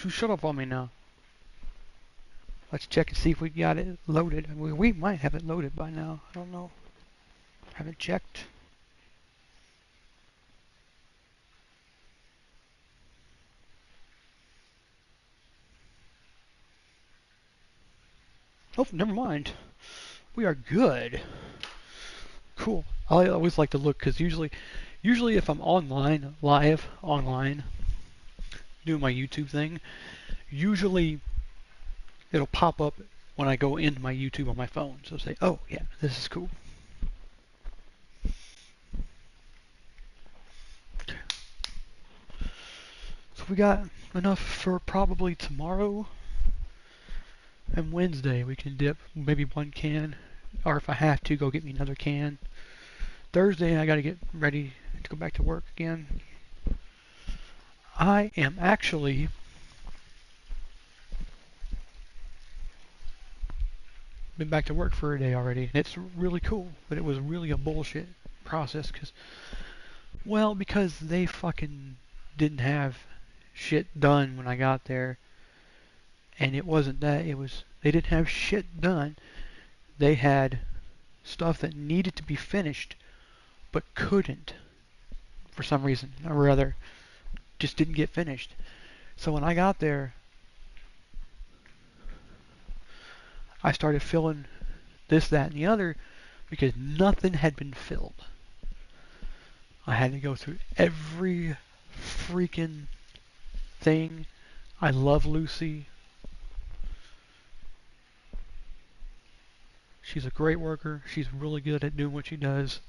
Shut up on me now. Let's check and see if we got it loaded. We might have it loaded by now. I don't know. Haven't checked. Oh, never mind. We are good. Cool. I always like to look because usually if I'm online, live online, doing my YouTube thing, usually it'll pop up when I go into my YouTube on my phone. So say, oh yeah, this is cool. So we got enough for probably tomorrow and Wednesday. We can dip maybe one can, or if I have to, go get me another can. Thursday I gotta get ready to go back to work again. I am actually been back to work for a day already. It's really cool, but it was really a bullshit process because they fucking didn't have shit done when I got there, and it wasn't that. It was they didn't have shit done. They had stuff that needed to be finished, but couldn't for some reason or other. Just didn't get finished. So when I got there, I started filling this, that, and the other because nothing had been filled. I had to go through every freaking thing. I love Lucy. She's a great worker. She's really good at doing what she does.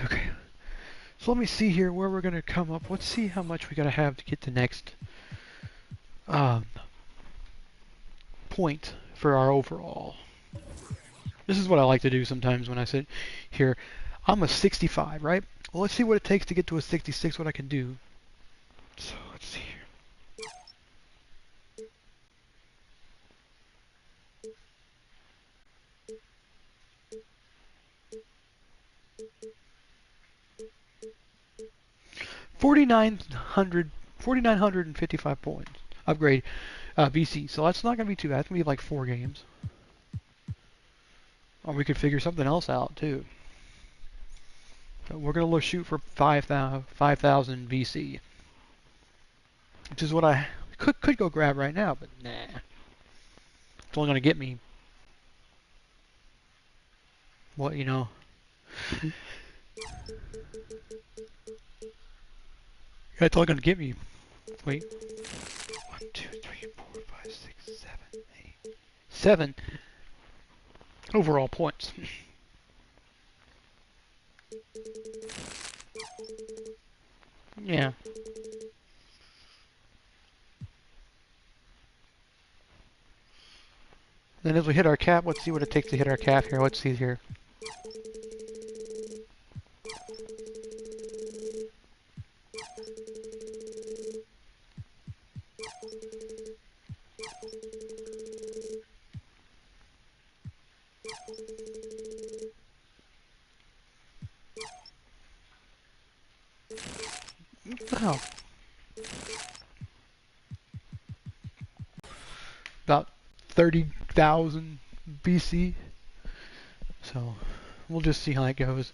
Okay. So let me see here where we're going to come up. Let's see how much we got to have to get the next point for our overall. This is what I like to do sometimes when I sit here. I'm a 65, right? Well, let's see what it takes to get to a 66, what I can do. So let's see here. $4,955 points. Upgrade BC. So that's not going to be too bad. That's going to be like 4 games. Or we could figure something else out too. So we're going to shoot for 5,000 BC. Which is what I could go grab right now, but nah. It's only going to get me, what, you know. It's only going to get me, wait. 1, 2, 3, 4, 5, 6, 7, 8, 7 overall points. Yeah. Then as we hit our cap, let's see what it takes to hit our cap here. Let's see here. What the hell? About 30,000 BC. So we'll just see how that goes.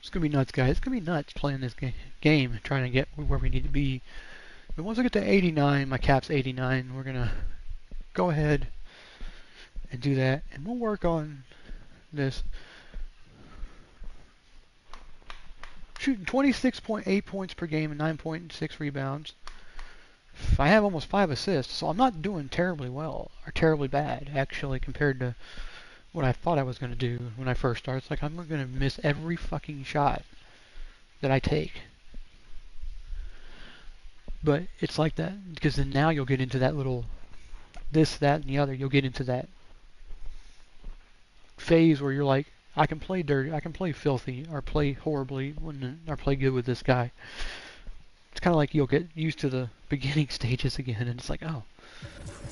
It's gonna be nuts, guys. It's gonna be nuts playing this game, trying to get where we need to be. But once I get to 89, my cap's 89. We're gonna go ahead and do that, and we'll work on this. Shooting 26.8 points per game and 9.6 rebounds. I have almost 5 assists, so I'm not doing terribly well, or terribly bad, actually, compared to what I thought I was going to do when I first started. It's like I'm going to miss every fucking shot that I take. But it's like that, because then now you'll get into that little this, that, and the other. You'll get into that phase where you're like, I can play dirty, I can play filthy, or play horribly, or play good with this guy. It's kind of like you'll get used to the beginning stages again, and it's like, oh,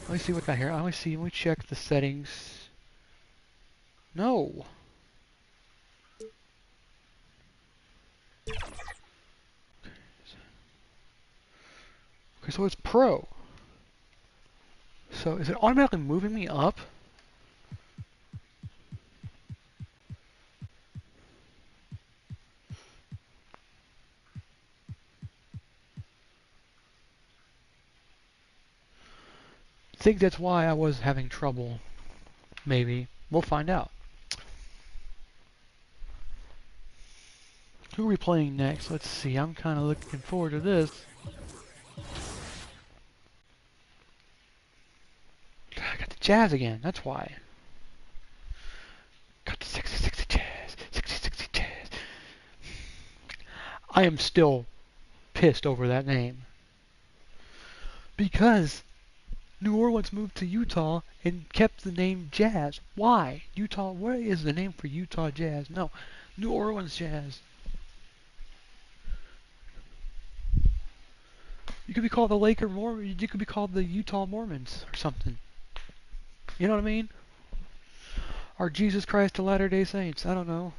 let me see what I got here. Let me check the settings. No. Okay, so it's pro. So is it automatically moving me up? I think that's why I was having trouble. Maybe. We'll find out. Who are we playing next? Let's see. I'm kind of looking forward to this. I got the Jazz again. That's why. Got the 60-60 Jazz. 60-60 Jazz. I am still pissed over that name. Because New Orleans moved to Utah and kept the name Jazz. Why? Utah, what is the name for Utah Jazz? No, New Orleans Jazz. You could be called the Laker Mormons. You could be called the Utah Mormons or something. You know what I mean? Or Jesus Christ of Latter-day Saints. I don't know.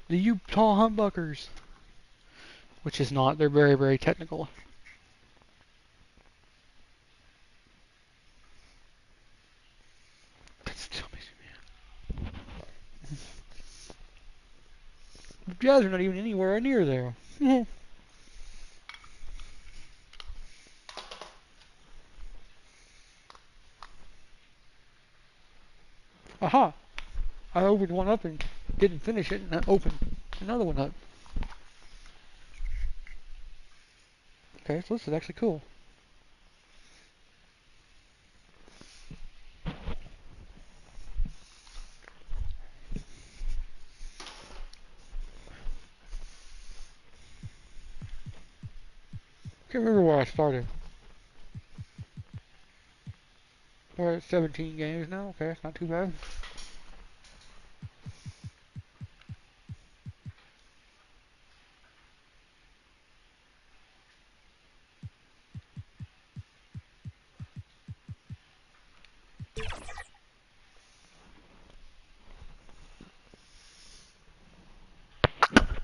The Utah Humbuckers. Which is not. They're very, very technical. That still makes me mad. The Jazz are not even anywhere near there. Aha! I opened one up and didn't finish it, and I opened another one up. Okay, so this is actually cool. Can't remember where I started. We're at 17 games now. Okay, it's not too bad.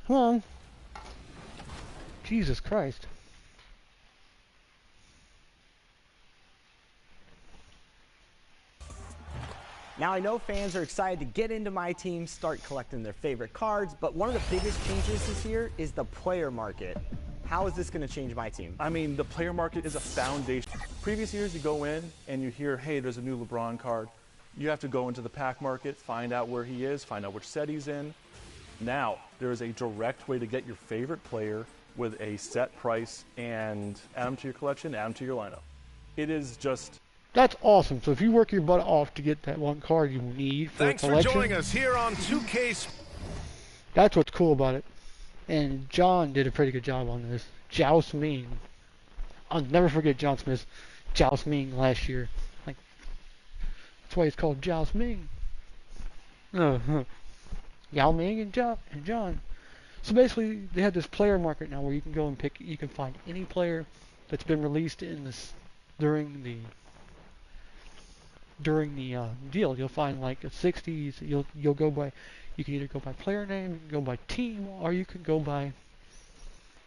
Come on. Jesus Christ. Now I know fans are excited to get into my team, start collecting their favorite cards, but one of the biggest changes this year is the player market. How is this going to change my team? I mean, the player market is a foundation. Previous years, you go in and you hear, hey, there's a new LeBron card. You have to go into the pack market, find out where he is, find out which set he's in. Now, there is a direct way to get your favorite player with a set price and add them to your collection, add them to your lineup. It is just... That's awesome. So if you work your butt off to get that one card you need for a collection... Thanks for joining us here on 2K. That's what's cool about it. And John did a pretty good job on this. Joust Ming. I'll never forget John Smith's Joust Ming last year. Like, that's why it's called Joust Ming. Yao Ming and John. So basically, they have this player market now where you can go and pick. You can find any player that's been released in this during the deal. You'll find like a 60s. You'll go by. You can either go by player name, you can go by team, or you can go by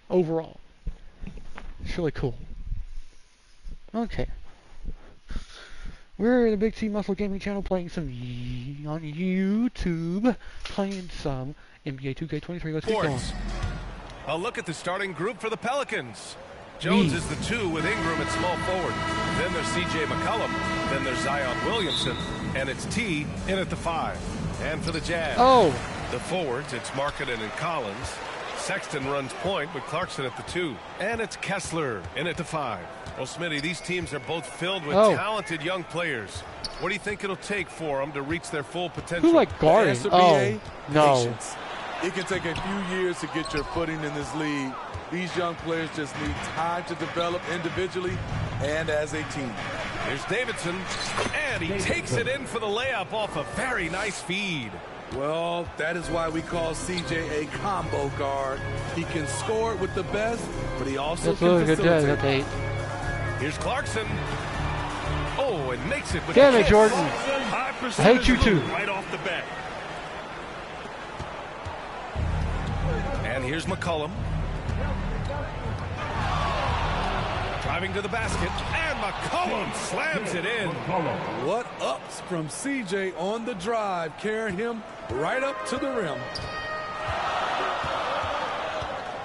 overall. It's really cool. Okay. We're the Big T Muscle Gaming channel playing some on YouTube, playing some NBA 2K24. Let's get going. A look at the starting group for the Pelicans. Jones is the 2 with Ingram at small forward. Then there's C.J. McCollum. Then there's Zion Williamson. And it's T in at the 5. And for the Jazz, the forwards, it's Markkanen and Collins. Sexton runs point with Clarkson at the 2. And it's Kessler in at the 5. Well, Smitty, these teams are both filled with talented young players. What do you think it'll take for them to reach their full potential? Who like guarding? No. Patience. It can take a few years to get your footing in this league. These young players just need time to develop individually and as a team. Here's Davidson, and he takes it in for the layup off a very nice feed. Well, that is why we call CJ a combo guard. He can score it with the best, but he also can facilitate. Here's Clarkson. Oh, and makes it with damn it, Jordan. I hate you too. Right off the bat. And here's McCollum. Driving to the basket, and McCollum slams it in. What ups from CJ on the drive, carrying him right up to the rim.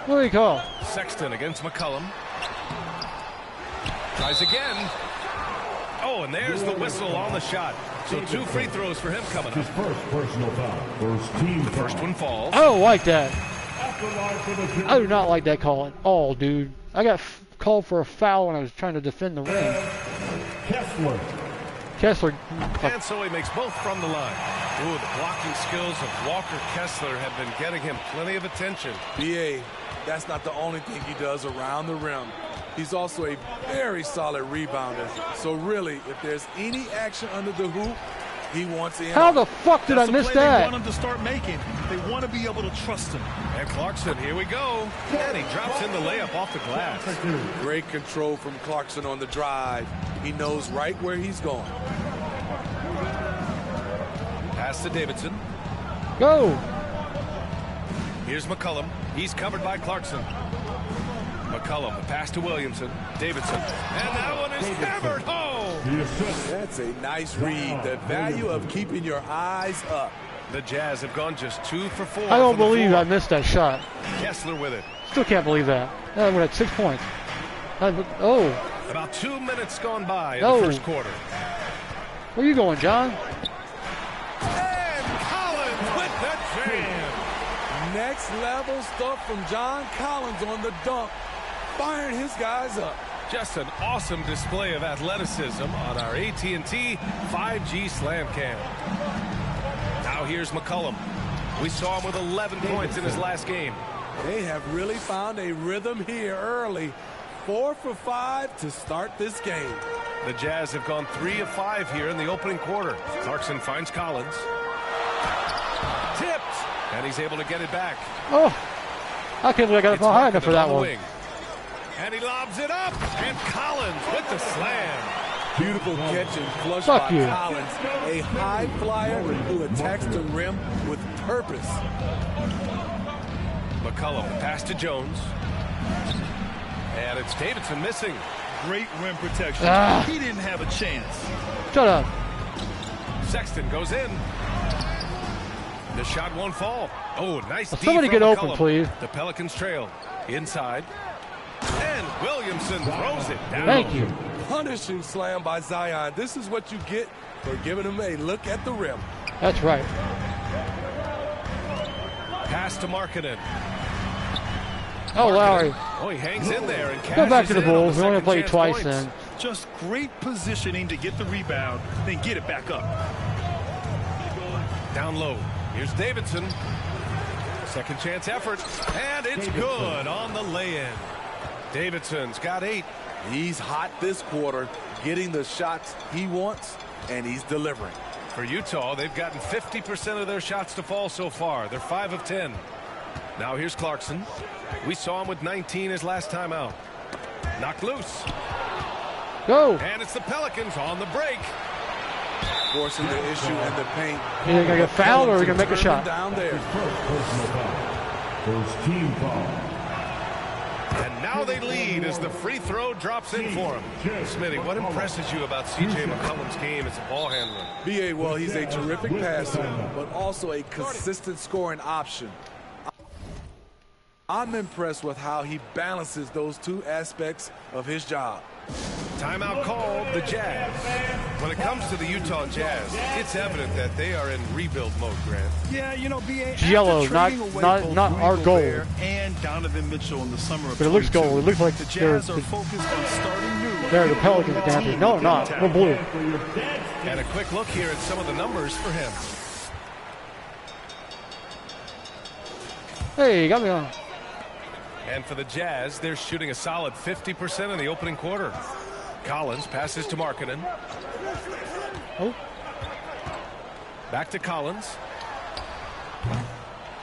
What do you call? Sexton against McCollum. Tries again. Oh, and there's the whistle on the shot. So 2 free throws for him coming up. First personal foul. First team. The first one falls. I don't like that. I do not like that call at all, dude. I got called for a foul when I was trying to defend the rim. Kessler. And so he makes both from the line. Ooh, the blocking skills of Walker Kessler have been getting him plenty of attention. BA, that's not the only thing he does around the rim. He's also a very solid rebounder. So really, if there's any action under the hoop, he wants in. How the fuck did I miss that? They want him to start making. They want to be able to trust him. And Clarkson, here we go. And he drops in the layup off the glass. Great control from Clarkson on the drive. He knows right where he's going. Pass to Davidson. Go. Here's McCollum. He's covered by Clarkson. McCollum, the pass to Williamson. Davidson. And that one is hammered home. That's a nice read. The value of keeping your eyes up. The Jazz have gone just 2 for 4. I don't believe I missed that shot. Kessler with it. Still can't believe that. We're at 6 points. Oh. About 2 minutes gone by in No. the first quarter. Where you going, John? And Collins with the jam. Next level stuff from John Collins on the dunk. Firing his guys up. Just an awesome display of athleticism on our AT&T 5G Slam Cam. Now here's McCollum. We saw him with 11 points in his last game. They have really found a rhythm here early. 4 for 5 to start this game. The Jazz have gone 3 of 5 here in the opening quarter. Clarkson finds Collins. Tipped. And he's able to get it back. Oh. I can't believe I got it behind him for that one. And he lobs it up. And Collins with the slam. Beautiful catch and flush Fuck by you. Collins. A high flyer who attacks the rim with purpose. McCollum, pass to Jones. And it's Davidson missing. Great rim protection. He didn't have a chance. Shut up. Sexton goes in. The shot won't fall. Oh, nice D Somebody from get open, McCollum. please. The Pelicans trail. Inside. And Williamson throws it down. Thank you. Punishing slam by Zion. This is what you get for giving him a look at the rim. That's right. Pass to Markkanen. Oh, Lowry. Oh, he hangs in there and Go back to the cashes in on Bulls. We only second played chance twice points. then. Just great positioning to get the rebound, then get it back up. Down low. Here's Davidson. Second chance effort. And it's good on the lay-in. Davidson's got 8. He's hot this quarter, getting the shots he wants, and he's delivering. For Utah, they've gotten 50% of their shots to fall so far. They're 5 of 10. Now here's Clarkson. We saw him with 19 his last time out. Knocked loose. Go. And it's the Pelicans on the break. Forcing the issue in the paint. Either going to get fouled or we're going to make a shot. Down there. First personal foul. First team foul. And now they lead as the free throw drops in for him. Smitty, what impresses you about C.J. McCollum's game as a ball handler? B.A. Well, he's a terrific passer, but also a consistent scoring option. I'm impressed with how he balances those two aspects of his job. Timeout called, the Jazz. When it comes to the Utah Jazz, it's evident that they are in rebuild mode, Grant. Yeah, you know, B.A. Yellow, not our goal. And Donovan Mitchell in the summer of But it looks 22. gold. It looks like the Jazz are focused on starting new. they're the Pelicans down here. No, not. We're blue. And a quick look here at some of the numbers for him. Hey, you got me on. And for the Jazz, they're shooting a solid 50% in the opening quarter. Collins passes to Markkanen. Oh. Back to Collins.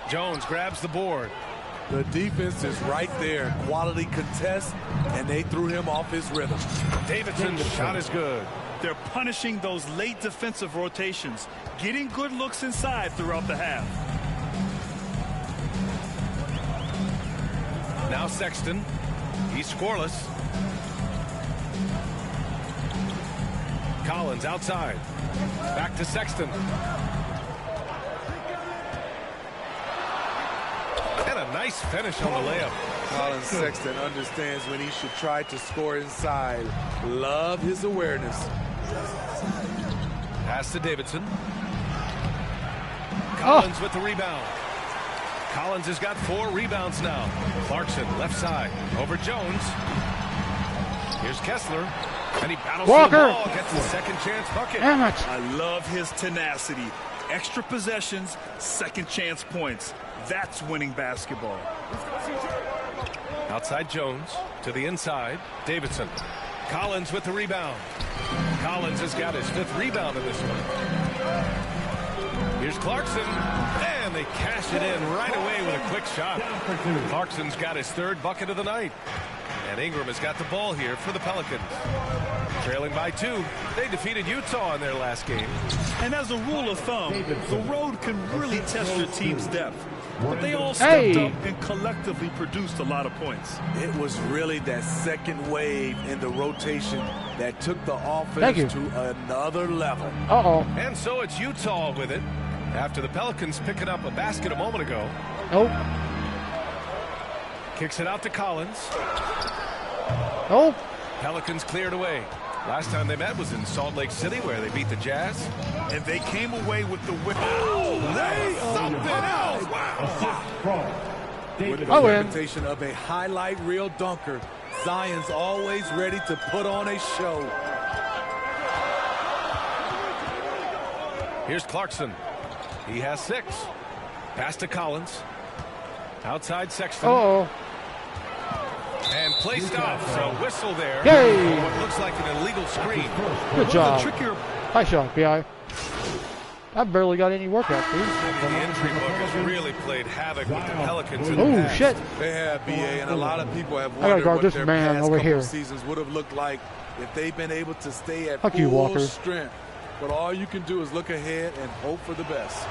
Jones grabs the board. The defense is right there. Quality contest, and they threw him off his rhythm. Davidson's shot is good. They're punishing those late defensive rotations, getting good looks inside throughout the half. Now Sexton. He's scoreless. Collins outside. Back to Sexton. And a nice finish on the layup. Colin Sexton understands when he should try to score inside. Love his awareness. Pass to Davidson. Collins with the rebound. Collins has got 4 rebounds now. Clarkson left side over Jones. Here's Kessler. And he battles for the ball. Gets the second chance bucket. Damn it. I love his tenacity. Extra possessions, second chance points. That's winning basketball. Outside Jones to the inside. Davidson. Collins with the rebound. Collins has got his 5th rebound in this one. Here's Clarkson. And they cash it in right away with a quick shot. Clarkson's got his 3rd bucket of the night. And Ingram has got the ball here for the Pelicans. Trailing by 2. They defeated Utah in their last game. And as a rule of thumb, the road can really test your team's depth. But they all stepped up and collectively produced a lot of points. It was really that second wave in the rotation that took the offense to another level. And so it's Utah with it after the Pelicans picking up a basket a moment ago. Kicks it out to Collins. Pelicans cleared away. Last time they met was in Salt Lake City where they beat the Jazz. And they came away with the win. Something else. Wow. With the reputation of a highlight reel dunker, Zion's always ready to put on a show. Here's Clarkson. He has 6. Pass to Collins. Outside Sexton. And play stops. So whistle there. What looks like an illegal screen. Good job. Nice shot, B.I. I barely got any workout, dude. The injury bug has really played havoc with the Pelicans in the Oh, past. shit. They have, B.A., and a lot of people have I gotta wondered guard what this their man past over couple here. seasons would have looked like if they've been able to stay at Fuck full you, Walker. strength. But all you can do is look ahead and hope for the best.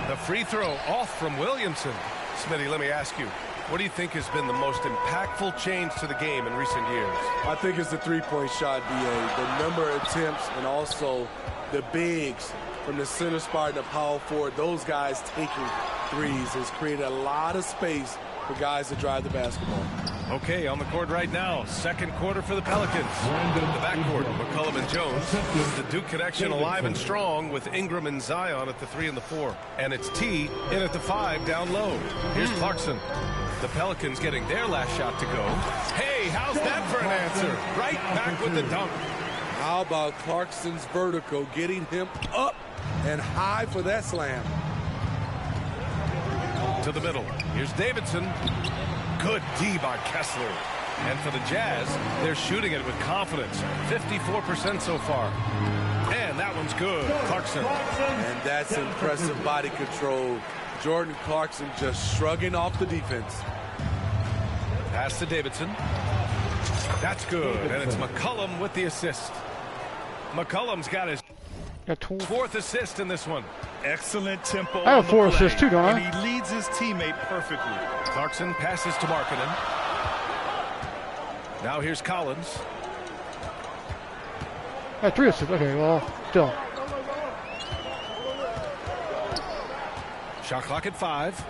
The free throw off from Williamson. Smitty, let me ask you, what do you think has been the most impactful change to the game in recent years? I think it's the three-point shot, B.A. The number of attempts and also the bigs from the center spot and the power forward. Those guys taking threes has created a lot of space for guys to drive the basketball. Okay, on the court right now, second quarter for the Pelicans. The backcourt, McCollum and Jones. The Duke connection alive and strong with Ingram and Zion at the 3 and the 4. And it's T in at the 5 down low. Here's Clarkson. The Pelicans getting their last shot to go. Hey, how's that for an answer? Right back with the dunk. How about Clarkson's vertical, getting him up and high for that slam. To the middle. Here's Davidson. Good D by Kessler. And for the Jazz, they're shooting it with confidence. 54% so far. And that one's good. Clarkson. And that's impressive body control. Jordan Clarkson just shrugging off the defense. Pass to Davidson. That's good. And it's McCollum with the assist. McCollum's got his 4th assist in this one. Excellent tempo. I have 4 assists too, don't I? And he leads his teammate perfectly. Clarkson passes to Markkanen. Now here's Collins. I had 3 assists. Okay, well, still. Shot clock at 5.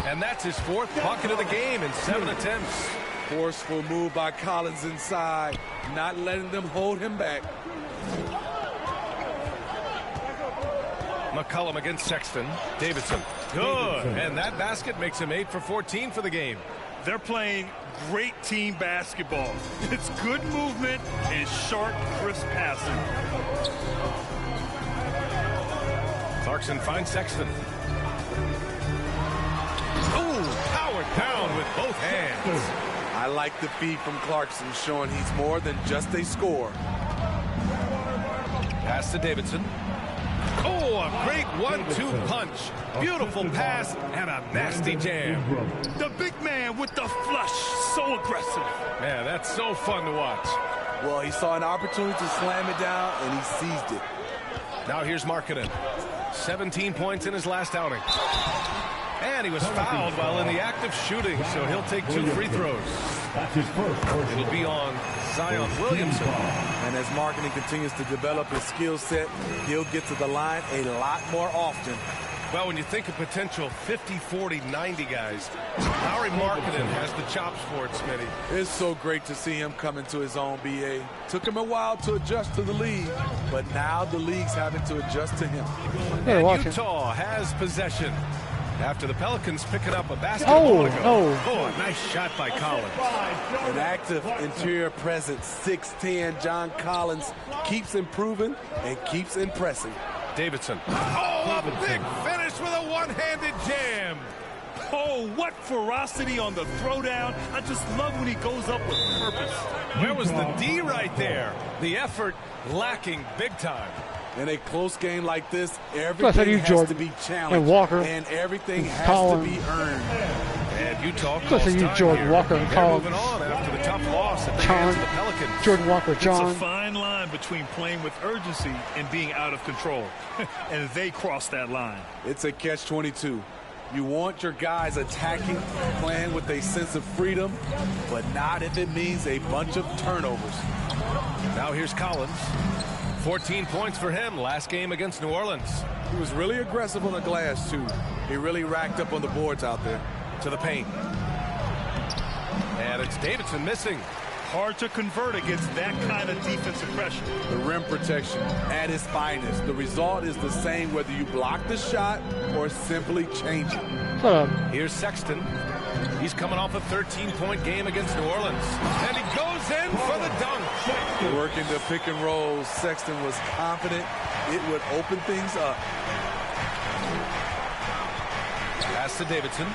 And that's his 4th bucket of the game in 7 attempts. Forceful move by Collins inside, not letting them hold him back. McCollum against Sexton. Davidson. Good. And that basket makes him 8 for 14 for the game. They're playing great team basketball. It's good movement and sharp, crisp passing. Clarkson finds Sexton. Oh, powered down with both hands. I like the feed from Clarkson, showing he's more than just a scorer. Pass to Davidson. Oh, a great 1-2 punch. Beautiful pass and a nasty jam. The big man with the flush, so aggressive. Man, that's so fun to watch. Well, he saw an opportunity to slam it down, and he seized it. Now here's Markkanen. 17 points in his last outing. And he was fouled while in the act of shooting, so he'll take 2 free throws. That's his first personal. It'll be on Zion Williamson. And as marketing continues to develop his skill set, he'll get to the line a lot more often. Well, when you think of potential 50, 40, 90 guys, Lowry Marketing has the chops for it, Smitty. It's so great to see him come into his own, BA. Took him a while to adjust to the league, but now the league's having to adjust to him. And Utah has possession after the Pelicans picking up a basketball to go. Oh, a nice shot by Collins. An active interior presence, 6'10", John Collins keeps improving and keeps impressing. Davidson. Oh, a big finish with a one-handed jam. Oh, what ferocity on the throwdown. I just love when he goes up with purpose. Where was the D right there? The effort lacking big time. In a close game like this, everything has to be challenged, and Walker, and everything has Collins. to be earned. And Utah calls time Jordan here. Walker and They're Collins. moving on after the tough loss at the hands of the Pelicans. Jordan Walker, John. It's a fine line between playing with urgency and being out of control. And they crossed that line. It's a catch-22. You want your guys attacking, playing with a sense of freedom, but not if it means a bunch of turnovers. Now here's Collins. 14 points for him last game against New Orleans. He was really aggressive on the glass, too. He really racked up on the boards out there. To the paint. And it's Davidson missing. Hard to convert against that kind of defensive pressure. The rim protection at its finest. The result is the same whether you block the shot or simply change it. Here's Sexton. He's coming off a 13-point game against New Orleans. And he goes in for the dunk. Working the pick and roll, Sexton was confident it would open things up. Pass to Davidson.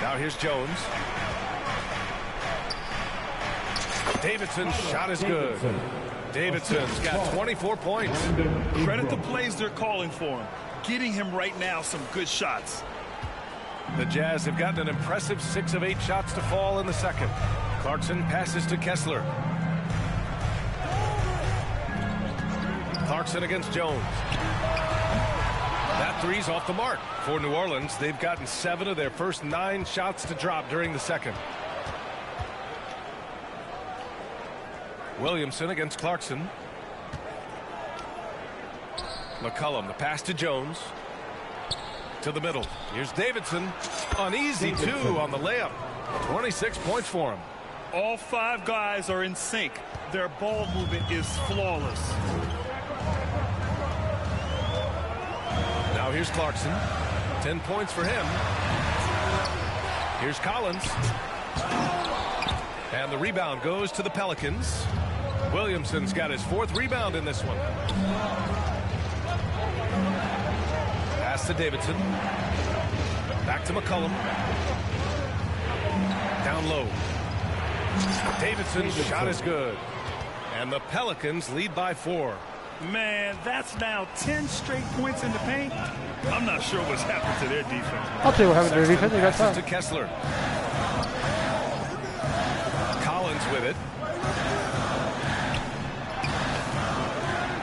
Now here's Jones. Davidson's shot is good. Davidson's got 24 points. Credit the plays they're calling for him. Getting him right now some good shots. The Jazz have gotten an impressive 6 of 8 shots to fall in the second. Clarkson passes to Kessler. Clarkson against Jones. That three's off the mark. For New Orleans, they've gotten 7 of their first 9 shots to drop during the second. Williamson against Clarkson. McCollum, the pass to Jones. To the middle. Here's Davidson. An easy 2 on the layup. 26 points for him. All 5 guys are in sync. Their ball movement is flawless. Now here's Clarkson. 10 points for him. Here's Collins. And the rebound goes to the Pelicans. Williamson's got his 4th rebound in this one. Pass to Davidson. Back to McCollum. Down low. Davidson's shot is good. And the Pelicans lead by 4. Man, that's now 10 straight points in the paint. I'm not sure what's happened to their defense. I'll tell you what happened to their defense. They got Passes to time. Kessler. Collins with it.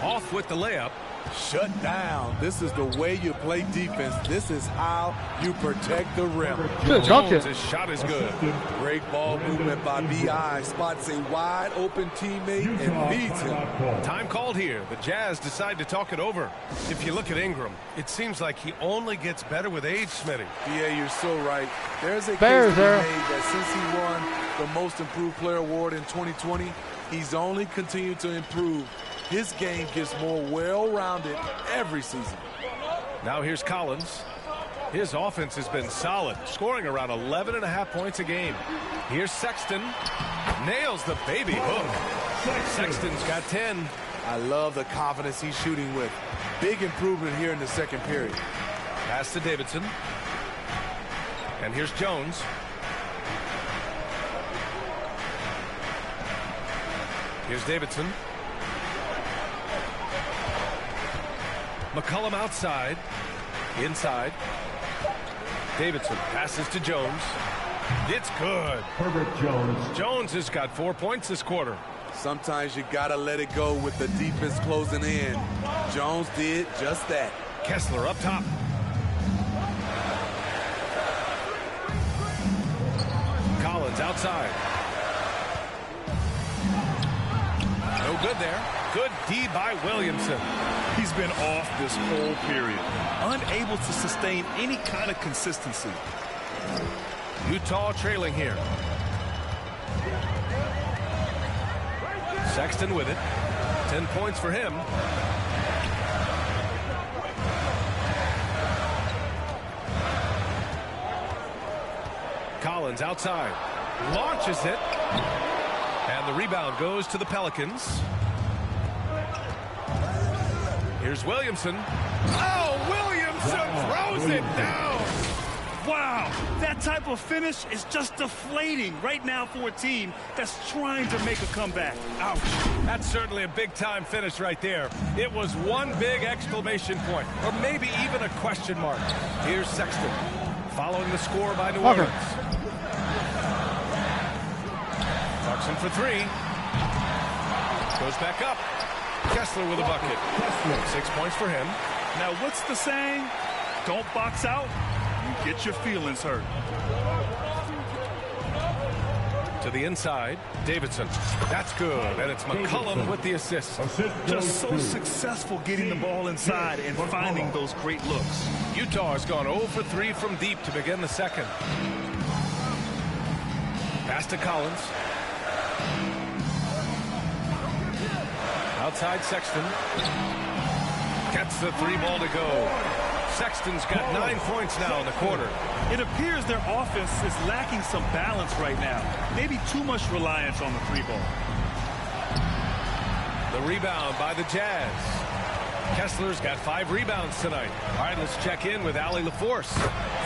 Off with the layup. Shut down. This is the way you play defense. This is how you protect the rim. Jones' shot is good. Great ball movement by B.I. Spots a wide open teammate and feeds him. Time called here. The Jazz decide to talk it over. If you look at Ingram, it seems like he only gets better with age, Smitty. Yeah, you're so right. There's a Bears case to be there. made that since he won the Most Improved Player Award in 2020, he's only continued to improve. His game gets more well-rounded every season. Now here's Collins. His offense has been solid, scoring around 11.5 points a game. Here's Sexton. Nails the baby hook. Sexton's got 10. I love the confidence he's shooting with. Big improvement here in the second period. Pass to Davidson. And here's Jones. Here's Davidson. McCollum outside. Inside. Davidson passes to Jones. It's good. Herbert Jones. Jones has got 4 points this quarter. Sometimes you gotta let it go with the defense closing in. Jones did just that. Kessler up top. Collins outside. No good there. Good D by Williamson. He's been off this whole period, unable to sustain any kind of consistency. Utah trailing here. Sexton with it. 10 points for him. Collins outside. Launches it. And the rebound goes to the Pelicans. Here's Williamson. Oh, Williamson throws it down. Wow, that type of finish is just deflating right now for a team that's trying to make a comeback. Ouch. That's certainly a big-time finish right there. It was one big exclamation point, or maybe even a question mark. Here's Sexton, following the score by New Orleans. Clarkson for three. Goes back up. Kessler with a bucket. 6 points for him. Now, what's the saying? Don't box out. You get your feelings hurt. To the inside, Davidson. That's good, and it's McCollum with the assist. Just so successful getting the ball inside and finding those great looks. Utah has gone 0 for 3 from deep to begin the second. Pass to Collins. Outside Sexton. Gets the three ball to go. Sexton's got 9 points now in the quarter. It appears their offense is lacking some balance right now. Maybe too much reliance on the three ball. The rebound by the Jazz. Kessler's got 5 rebounds tonight. All right, let's check in with Allie LaForce.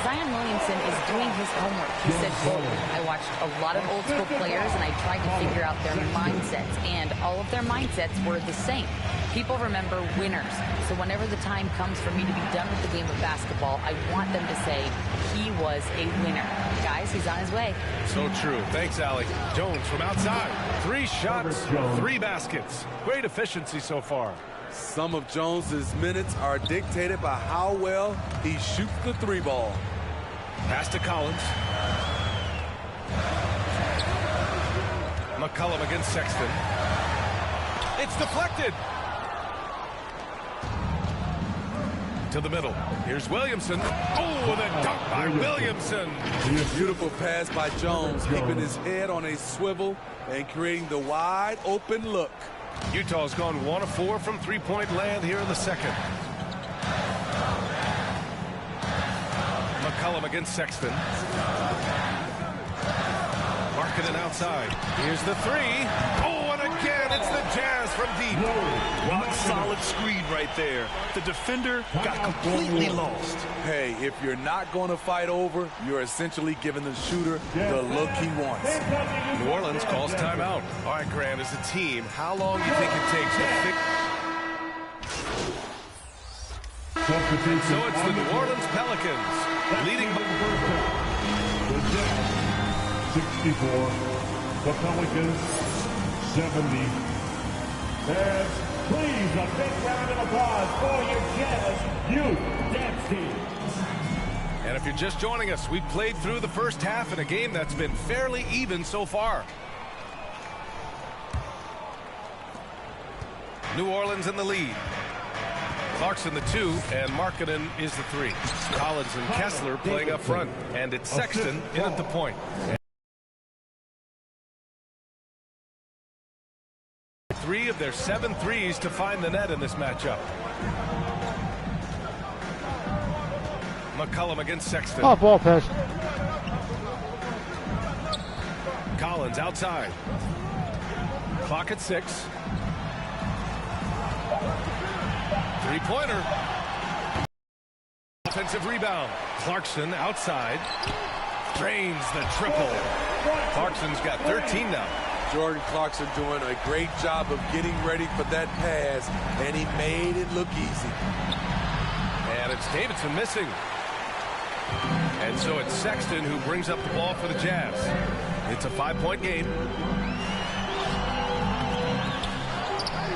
Zion Williamson is doing his homework. He said, quote, I watched a lot of old school players and I tried to figure out their mindsets, and all of their mindsets were the same. People remember winners. So whenever the time comes for me to be done with the game of basketball, I want them to say he was a winner. Guys, he's on his way. So true. Thanks, Allie. Jones from outside. 3 shots, 3 baskets. Great efficiency so far. Some of Jones's minutes are dictated by how well he shoots the three ball. Pass to Collins. McCollum against Sexton. It's deflected. To the middle. Here's Williamson. Oh, the dunk by Williamson. Beautiful pass by Jones, keeping his head on a swivel and creating the wide open look. Utah's gone 1 of 4 from three-point land here in the second. McCollum against Sexton. Markkanen outside. Here's the three. Oh, and again, it's the Jazz from deep. Rock solid screen right there. The defender got completely lost. Hey, if you're not going to fight over, you're essentially giving the shooter the look he wants. New Orleans calls timeout. All right, Grant, as a team, how long do you think it takes to fix? So it's the New Orleans Pelicans leading by 64, the Pelicans 70. And please, a big round of applause for your Jazz Youth Dance Team. And if you're just joining us, we've played through the first half in a game that's been fairly even so far. New Orleans in the lead. Clarkson the 2, and Markkanen is the 3. Collins and Kessler playing up front, and it's Sexton in at the point. 3 of their 7 threes to find the net in this matchup. McCollum against Sexton. Oh, ball pass. Collins outside. Clock at 6. Three-pointer. Offensive rebound. Clarkson outside. Drains the triple. Clarkson's got 13 now. Jordan Clarkson doing a great job of getting ready for that pass, and he made it look easy. And it's Davidson missing. And so it's Sexton who brings up the ball for the Jazz. It's a 5-point game.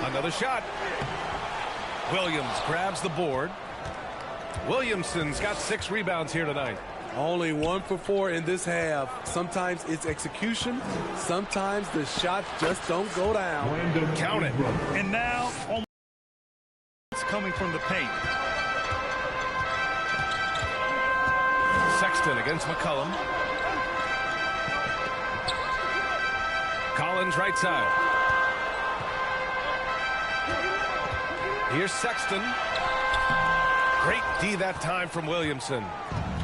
Another shot. Williams grabs the board. Williamson's got 6 rebounds here tonight. Only 1 for 4 in this half. Sometimes it's execution. Sometimes the shots just don't go down. Count it. And now, it's coming from the paint. Sexton against McCollum. Collins right side. Here's Sexton. Great D that time from Williamson.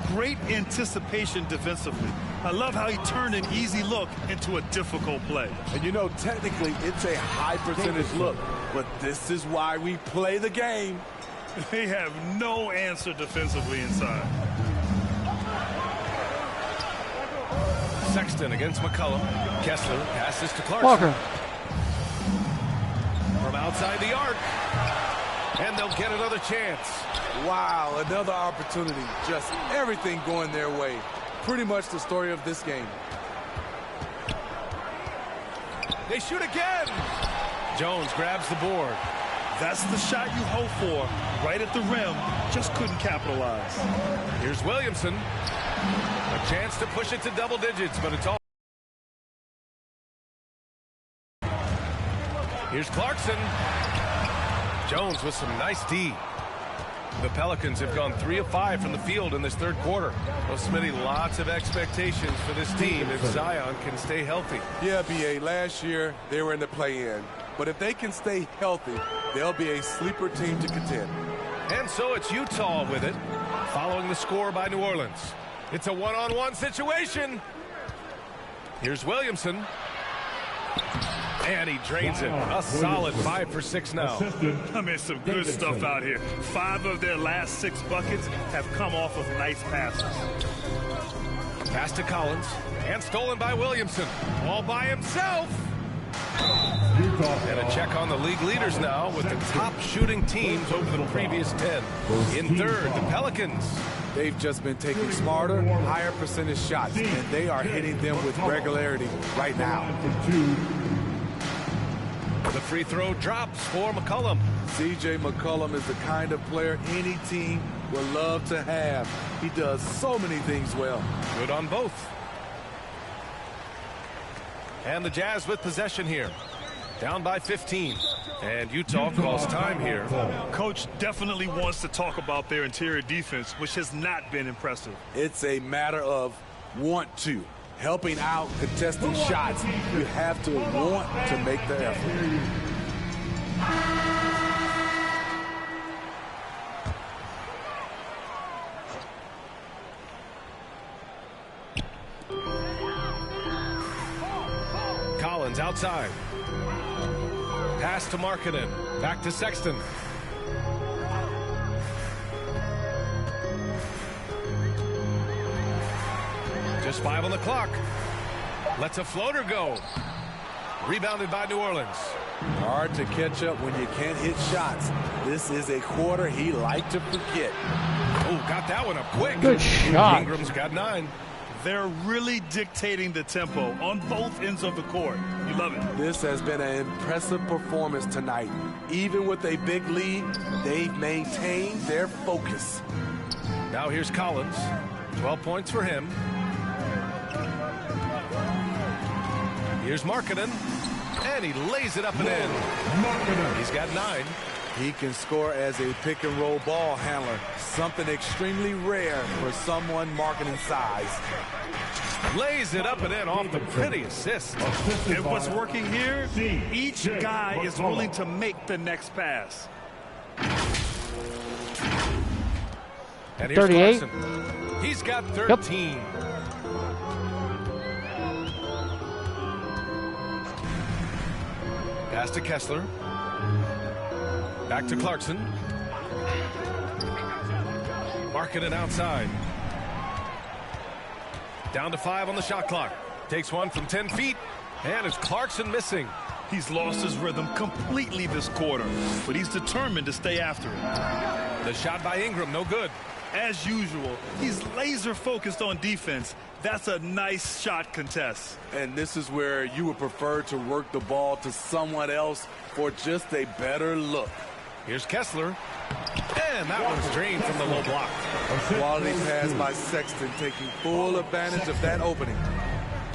Great anticipation defensively. I love how he turned an easy look into a difficult play. And you know, technically, it's a high percentage look, but this is why we play the game. They have no answer defensively inside. Sexton against McCollum. Kessler passes to Clarkson. Walker. From outside the arc. And they'll get another chance. Wow, another opportunity. Just everything going their way. Pretty much the story of this game. They shoot again. Jones grabs the board. That's the shot you hope for. Right at the rim. Just couldn't capitalize. Here's Williamson. A chance to push it to double digits, but it's all. Here's Clarkson. Jones with some nice D. The Pelicans have gone 3 of 5 from the field in this third quarter. Well, Smitty, lots of expectations for this team if Zion can stay healthy. Yeah, B.A., last year they were in the play-in. But if they can stay healthy, they'll be a sleeper team to contend. And so it's Utah with it, following the score by New Orleans. It's a one-on-one situation. Here's Williamson. And he drains it. A solid 5 for 6 now. I mean, some good stuff out here. 5 of their last 6 buckets have come off of nice passes. Pass to Collins. And stolen by Williamson. All by himself. And a check on the league leaders now with the top shooting teams over the previous 10. In third, the Pelicans. They've just been taking smarter, higher percentage shots, and they are hitting them with regularity right now. The free throw drops for McCollum. C.J. McCollum is the kind of player any team would love to have. He does so many things well. Good on both. And the Jazz with possession here. Down by 15. And Utah calls time here. Coach definitely wants to talk about their interior defense, which has not been impressive. It's a matter of want to. Helping out, contesting shots. You have to want to make the effort. Collins outside. Pass to Markkanen. Back to Sexton. Just 5 on the clock. Lets a floater go. Rebounded by New Orleans. Hard to catch up when you can't hit shots. This is a quarter he liked to forget. Oh, got that one up quick. Good shot. Ingram's got 9. They're really dictating the tempo on both ends of the court. You love it. This has been an impressive performance tonight. Even with a big lead, they've maintained their focus. Now here's Collins. 12 points for him. Here's Markkanen. And he lays it up and in. He's got 9. He can score as a pick-and-roll ball handler, something extremely rare for someone Markkanen's size. Lays it up and in off the pretty assist. And what's working here, each guy is willing to make the next pass. And here's 38. Clarkson. He's got 13. Yep. Pass to Kessler. Back to Clarkson. Markkanen outside. Down to 5 on the shot clock. Takes one from 10 feet. And it's Clarkson missing. He's lost his rhythm completely this quarter, but he's determined to stay after it. The shot by Ingram, no good. As usual, he's laser focused on defense. That's a nice shot contest. And this is where you would prefer to work the ball to someone else for just a better look. Here's Kessler. And that one's drained from the low block. Quality pass by Sexton, taking full advantage of that opening.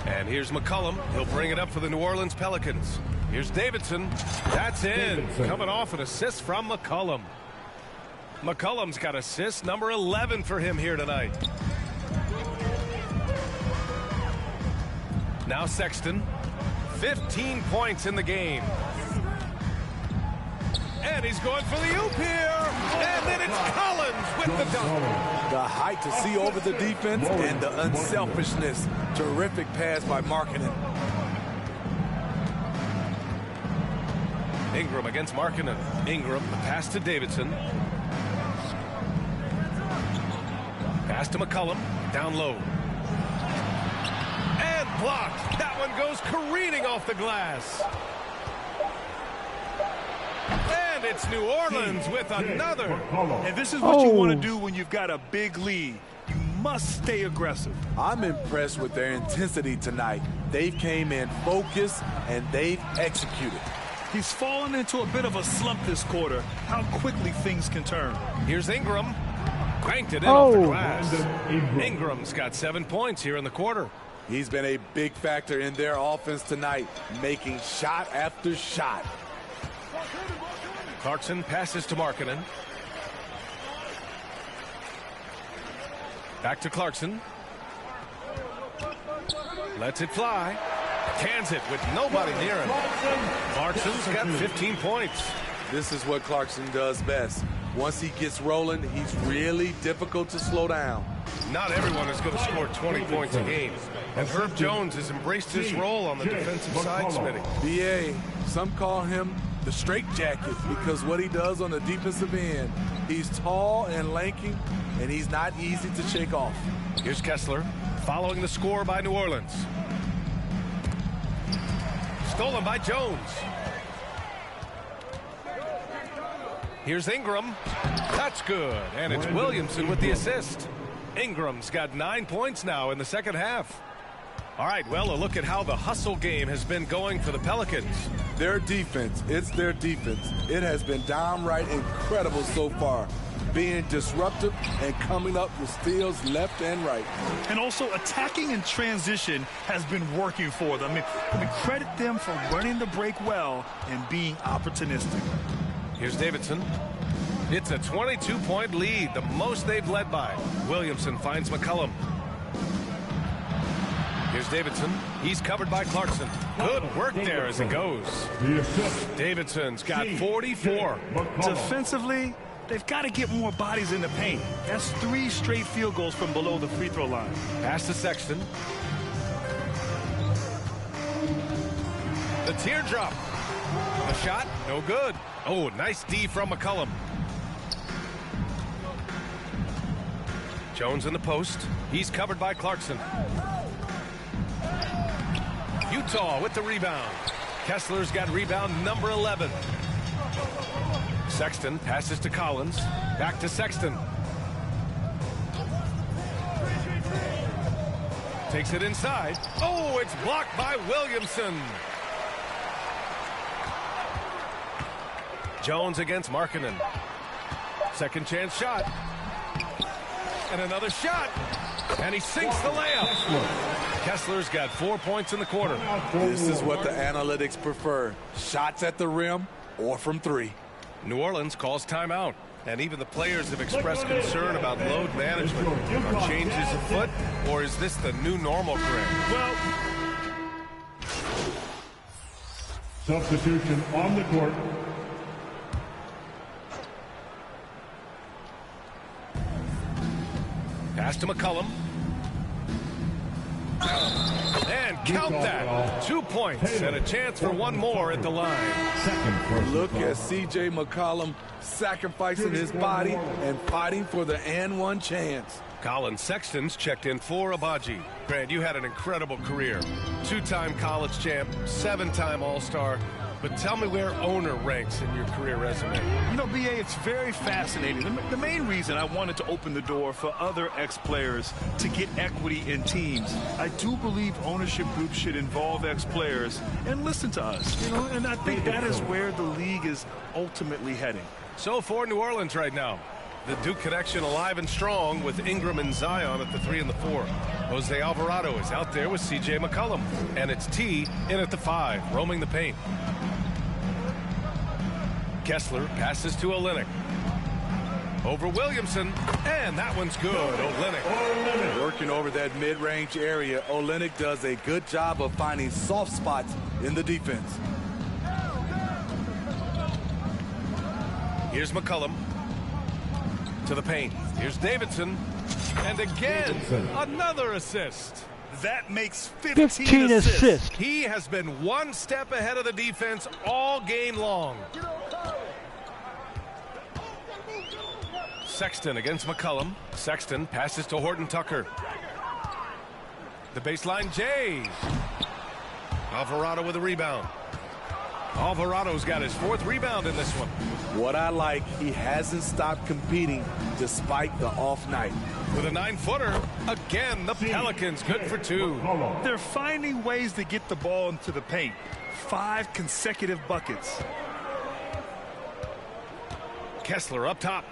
And here's McCollum. He'll bring it up for the New Orleans Pelicans. Here's Davidson. That's in. Coming off an assist from McCollum. McCollum's got assist number 11 for him here tonight. Now Sexton. 15 points in the game. And he's going for the oop here. And then it's Collins with the dunk. The height to see over the defense and the unselfishness. Terrific pass by Markkanen. Ingram against Markkanen. Ingram, the pass to Davidson. Pass to McCollum. Down low. And blocked. That one goes careening off the glass. And it's New Orleans with another. And this is what you want to do when you've got a big lead. You must stay aggressive. I'm impressed with their intensity tonight. They came in focused and they've executed. He's fallen into a bit of a slump this quarter. How quickly things can turn. Here's Ingram. Cranked it in off the glass. Ingram's got 7 points here in the quarter. He's been a big factor in their offense tonight, making shot after shot. Clarkson passes to Markkanen. Back to Clarkson. Lets it fly. Cans it with nobody near him. Clarkson's got 15 points. This is what Clarkson does best. Once he gets rolling, he's really difficult to slow down. Not everyone is going to score 20 points a game. And Herb Jones has embraced his role on the defensive side, Smitty. BA, some call him the straitjacket because what he does on the defensive end. He's tall and lanky, and he's not easy to shake off. Here's Kessler, following the score by New Orleans. Stolen by Jones. Here's Ingram. That's good. And it's Williamson with the assist. Ingram's got 9 points now in the second half. All right, well, a look at how the hustle game has been going for the Pelicans. Their defense, it's their defense. It has been downright incredible so far, being disruptive and coming up with steals left and right. And also attacking in transition has been working for them. I mean, credit them for running the break well and being opportunistic. Here's Davidson. It's a 22-point lead, the most they've led by. Williamson finds McCollum. Here's Davidson. He's covered by Clarkson. Good work there as it goes. Davidson's got 44. Defensively, they've got to get more bodies in the paint. That's 3 straight field goals from below the free throw line. Pass to Sexton. The teardrop. The shot, no good. Oh, nice D from McCollum. Jones in the post. He's covered by Clarkson. Utah with the rebound. Kessler's got rebound number 11. Sexton passes to Collins. Back to Sexton. Takes it inside. Oh, it's blocked by Williamson. Jones against Markkanen. Second chance shot. And another shot. And he sinks the layup. Kessler's got 4 points in the quarter. This is what the analytics prefer. Shots at the rim or from 3. New Orleans calls timeout. And even the players have expressed concern about load management. Are changes afoot, or is this the new normal, Greg? Well, Substitution on the court. Pass to McCollum. And count that. 2 points and a chance for one more at the line. Look at C.J. McCollum sacrificing his body and fighting for the and one chance. Colin Sexton's checked in for Abaji. Grant, you had an incredible career. 2-time college champ, 7-time All-Star. But tell me where owner ranks in your career resume. You know, BA, it's very fascinating. The main reason I wanted to open the door for other ex-players to get equity in teams. I do believe ownership groups should involve ex-players and listen to us, you know, and I think that is where the league is ultimately heading. So for New Orleans right now, The Duke connection alive and strong with Ingram and Zion at the 3 and the 4. Jose Alvarado is out there with CJ McCollum. And it's T in at the 5, roaming the paint. Kessler passes to Olynyk. Over Williamson, and that one's good. Olynyk. Working over that mid-range area, Olynyk does a good job of finding soft spots in the defense. Here's McCollum to the paint. Here's Davidson. And again, another assist. That makes 15 assists. He has been one step ahead of the defense all game long. Sexton against McCollum. Sexton passes to Horton Tucker. The baseline, Jays. Alvarado with a rebound. Alvarado's got his 4th rebound in this one. What I like, he hasn't stopped competing despite the off night. With a 9-footer, again, the Pelicans good for 2. They're finding ways to get the ball into the paint. 5 consecutive buckets. Kessler up top.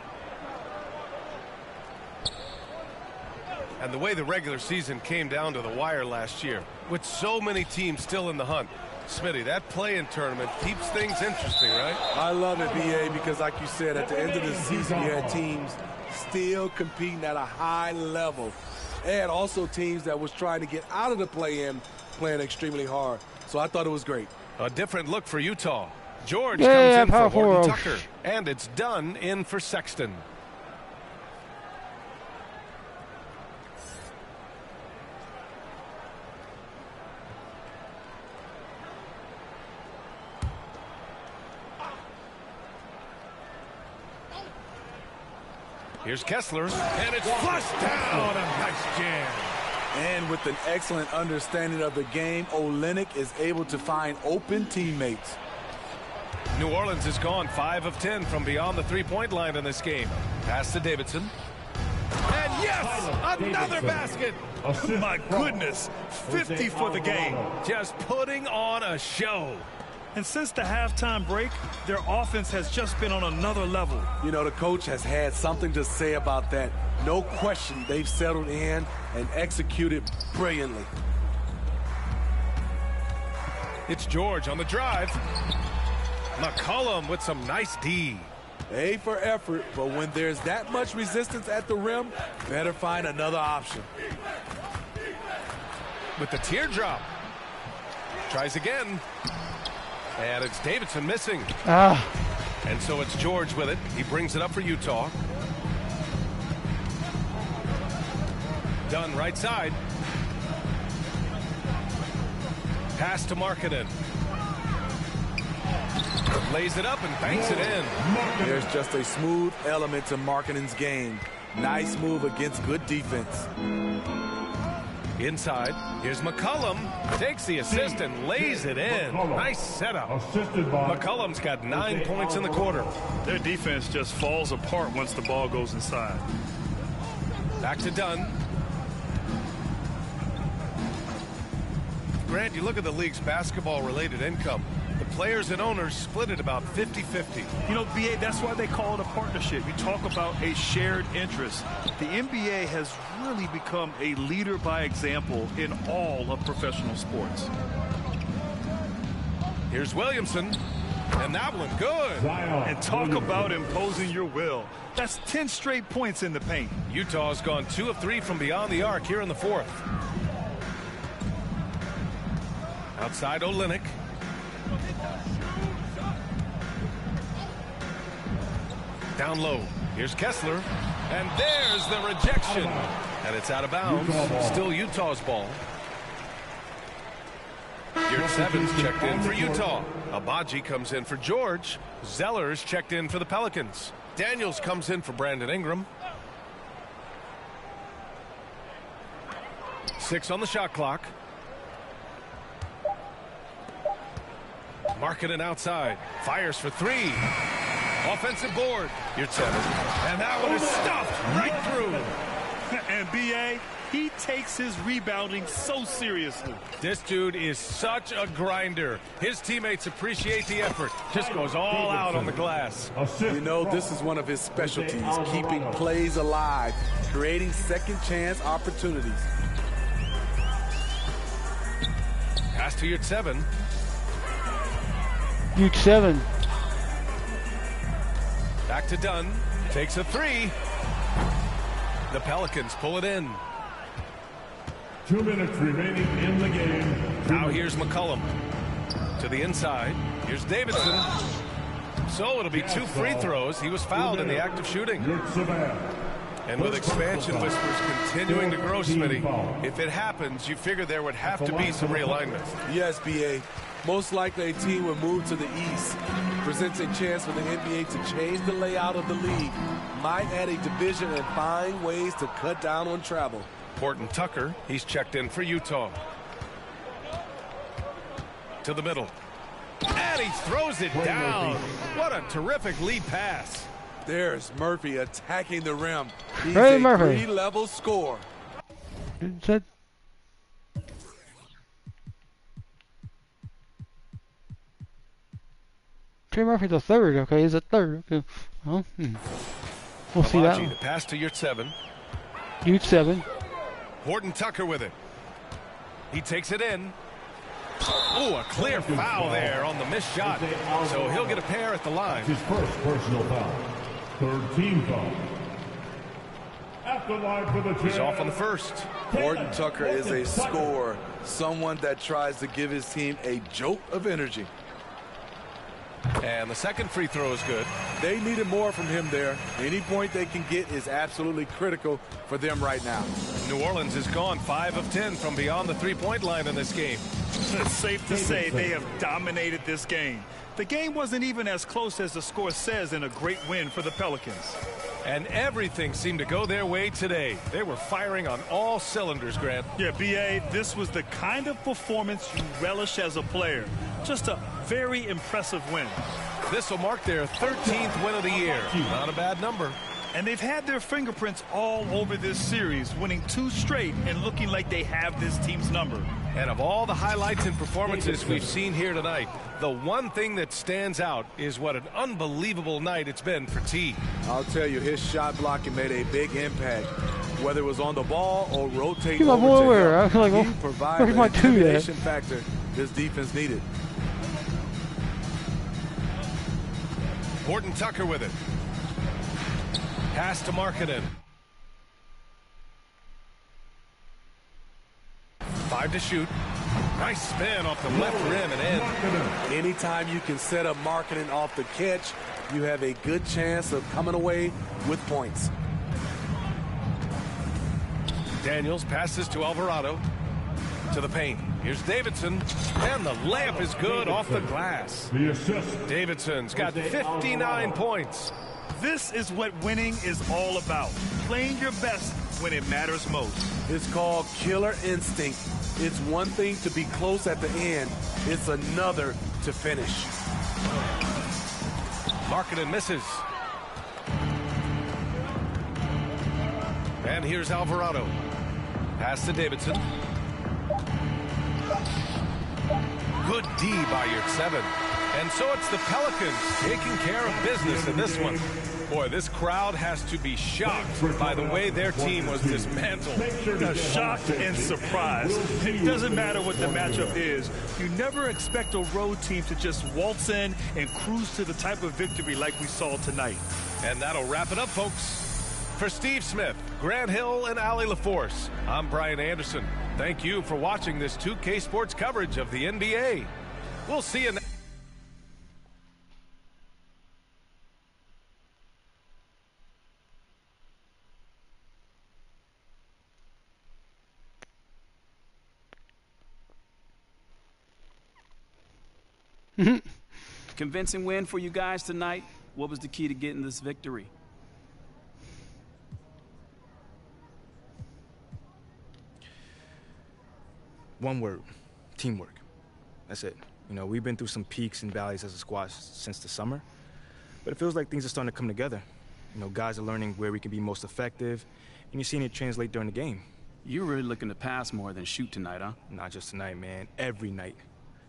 And the way the regular season came down to the wire last year, with so many teams still in the hunt. Smitty, that play-in tournament keeps things interesting, right? I love it, BA, because like you said, at the end of the season, you had teams still competing at a high level. And also teams that was trying to get out of the play-in playing extremely hard. So I thought it was great. A different look for Utah. George comes in for Horton Tucker. And it's done in for Sexton. Here's Kessler, and it's flushed down. A nice jam. And with an excellent understanding of the game, Olynyk is able to find open teammates. New Orleans is gone 5 of 10 from beyond the three-point line in this game. Pass to Davidson. And yes, another basket. My goodness, 50 for the game. Just putting on a show. And since the halftime break, their offense has just been on another level. You know, the coach has had something to say about that. No question, they've settled in and executed brilliantly. It's George on the drive. McCollum with some nice D. A for effort, but when there's that much resistance at the rim, better find another option. With the teardrop. Tries again. And it's Davidson missing. And so it's George with it. He brings it up for Utah. Dunn right side. Pass to Markkanen. Lays it up and banks it in. There's just a smooth element to Markkanen's game. Nice move against good defense. Inside, here's McCollum. Takes the assist and lays it in. Nice setup. McCollum's got 9 points in the quarter. Their defense just falls apart once the ball goes inside. Back to Dunn. Grant, you look at the league's basketball-related income. The players and owners split it about 50-50. You know, BA, that's why they call it a partnership. You talk about a shared interest. The NBA has really become a leader by example in all of professional sports. Here's Williamson. And that one good. And talk about imposing your will. That's 10 straight points in the paint. Utah's gone 2 of 3 from beyond the arc here in the 4th. Outside Olynyk. Down low. Here's Kessler. And there's the rejection. And it's out of bounds. Still Utah's ball. Yurtsevens checked in for Utah. Abaji comes in for George. Zeller's checked in for the Pelicans. Daniels comes in for Brandon Ingram. 6 on the shot clock. Markkanen outside. Fires for 3. Offensive board. Yurtsevens. And that one is stuffed right through. And B.A., he takes his rebounding so seriously. This dude is such a grinder. His teammates appreciate the effort. Just goes all out on the glass. You know, this is one of his specialties, keeping plays alive, creating second chance opportunities. Pass to Yurt 7. Yurt 7. Back to Dunn. Takes a 3. The Pelicans pull it in. 2 minutes remaining in the game. Now here's McCollum. To the inside. Here's Davidson. So it'll be 2 free throws. He was fouled in the act of shooting. And with expansion whispers continuing to grow, Smitty, if it happens, you figure there would have to be some realignment. Yes, B.A. Most likely a team will move to the east. Presents a chance for the NBA to change the layout of the league. Might add a division and find ways to cut down on travel. Horton Tucker, he's checked in for Utah. To the middle. And he throws it down. What a terrific lead pass. There's Murphy attacking the rim. He's Hey, a Murphy. 3-level scorer. Is that... Trey Murphy's a third, okay? He's a third, okay. Well, we'll see that. Malachi to pass to Yurt 7. Yurt 7. Horton Tucker with it. He takes it in. Oh, a clear foul there on the missed shot. So he'll get a pair at the line. His first personal foul. Third team foul. At the line for the He's off on the first. Horton Tucker is a scorer, someone that tries to give his team a jolt of energy. And the second free throw is good. They needed more from him there. Any point they can get is absolutely critical for them right now. New Orleans is gone 5 of 10 from beyond the three-point line in this game. It's safe to say they have dominated this game. The game wasn't even as close as the score says in a great win for the Pelicans. And everything seemed to go their way today. They were firing on all cylinders, Grant. Yeah, B.A., this was the kind of performance you relish as a player. Just a very impressive win. This will mark their 13th win of the year. Not a bad number. And they've had their fingerprints all over this series, winning 2 straight and looking like they have this team's number. And of all the highlights and performances we've seen here tonight, the one thing that stands out is what an unbelievable night it's been for T. I'll tell you, his shot blocking made a big impact. Whether it was on the ball or rotating Keep my over boy to where? I him, feel like, well, he provided where's the my two at? intimidation factor this defense needed. Horton Tucker with it. Pass to Markkanen. 5 to shoot. Nice spin off the left rim and in. Anytime you can set up Markkanen off the catch, you have a good chance of coming away with points. Daniels passes to Alvarado. To the paint. Here's Davidson. And the layup is good off the glass. The assist. Davidson's got 59 points. This is what winning is all about. Playing your best when it matters most. It's called killer instinct. It's one thing to be close at the end. It's another to finish. Markkanen misses. And here's Alvarado. Pass to Davidson. Good D by Yurt 7. And so it's the Pelicans taking care of business in this one. Boy, this crowd has to be shocked by the way their team was dismantled. Shocked and surprised. It doesn't matter what the matchup is. You never expect a road team to just waltz in and cruise to the type of victory like we saw tonight. And that'll wrap it up, folks. For Steve Smith, Grant Hill, and Allie LaForce, I'm Brian Anderson. Thank you for watching this 2K Sports coverage of the NBA. We'll see you next. Convincing win for you guys tonight. What was the key to getting this victory? One word: teamwork. That's it. You know, we've been through some peaks and valleys as a squad since the summer, but it feels like things are starting to come together. You know, guys are learning where we can be most effective, and you're seeing it translate during the game. You're really looking to pass more than shoot tonight, huh? Not just tonight, man. Every night.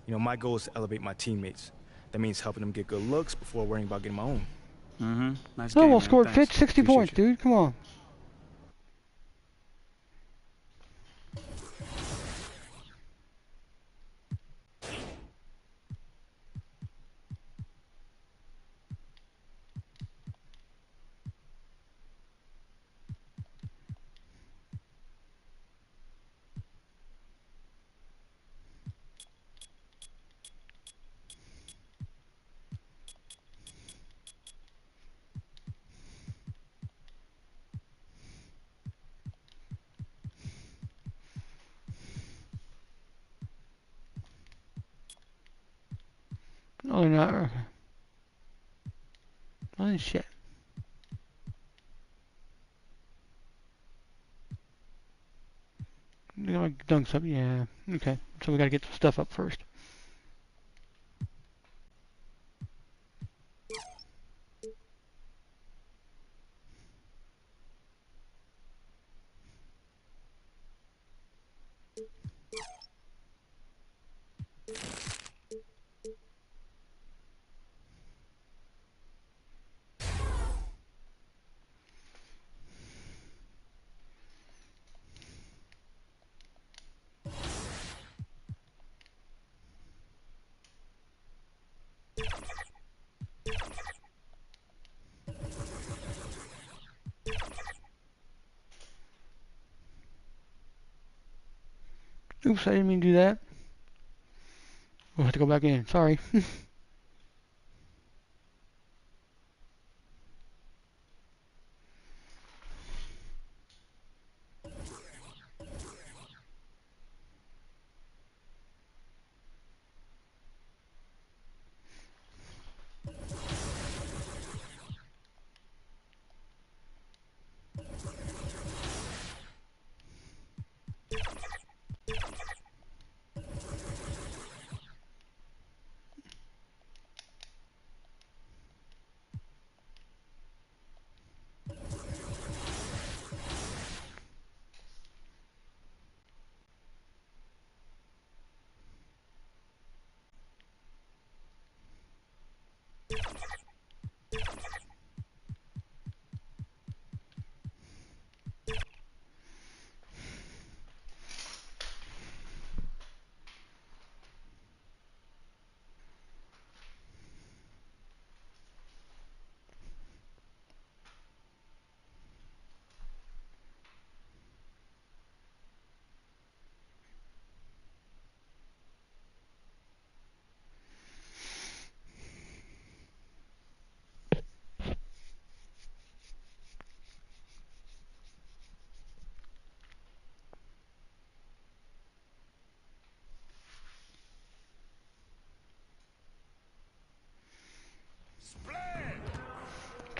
You know, my goal is to elevate my teammates. That means helping them get good looks before worrying about getting my own. Mm-hmm. Nice No, game, we'll man. score Thanks. 60 Appreciate points, you. dude. Come on. No, they're not. Okay. Oh, shit. You know, dunks up, yeah. Okay, so we gotta get some stuff up first. Oops, I didn't mean to do that. We'll have to go back in. Sorry.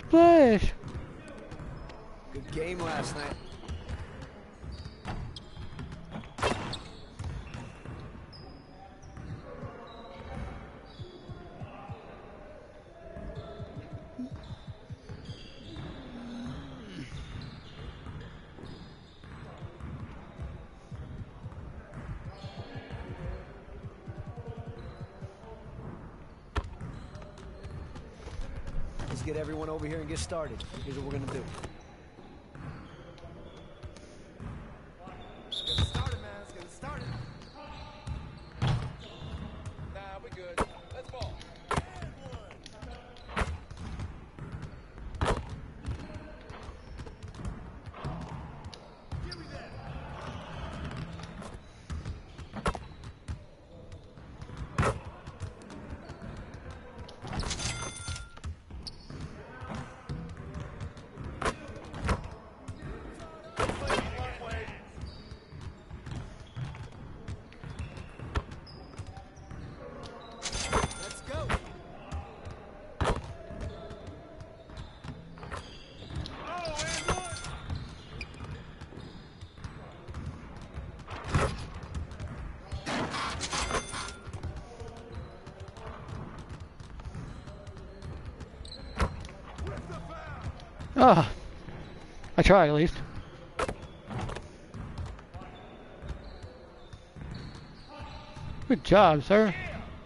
Splash! Good game last night. Let's get everyone over here and get started. Here's what we're gonna do. Let's get it started, man. Let's get it started. Nah, we're good. Let's ball. Give me that. Let's go. Ah, I tried at least. Good job, sir.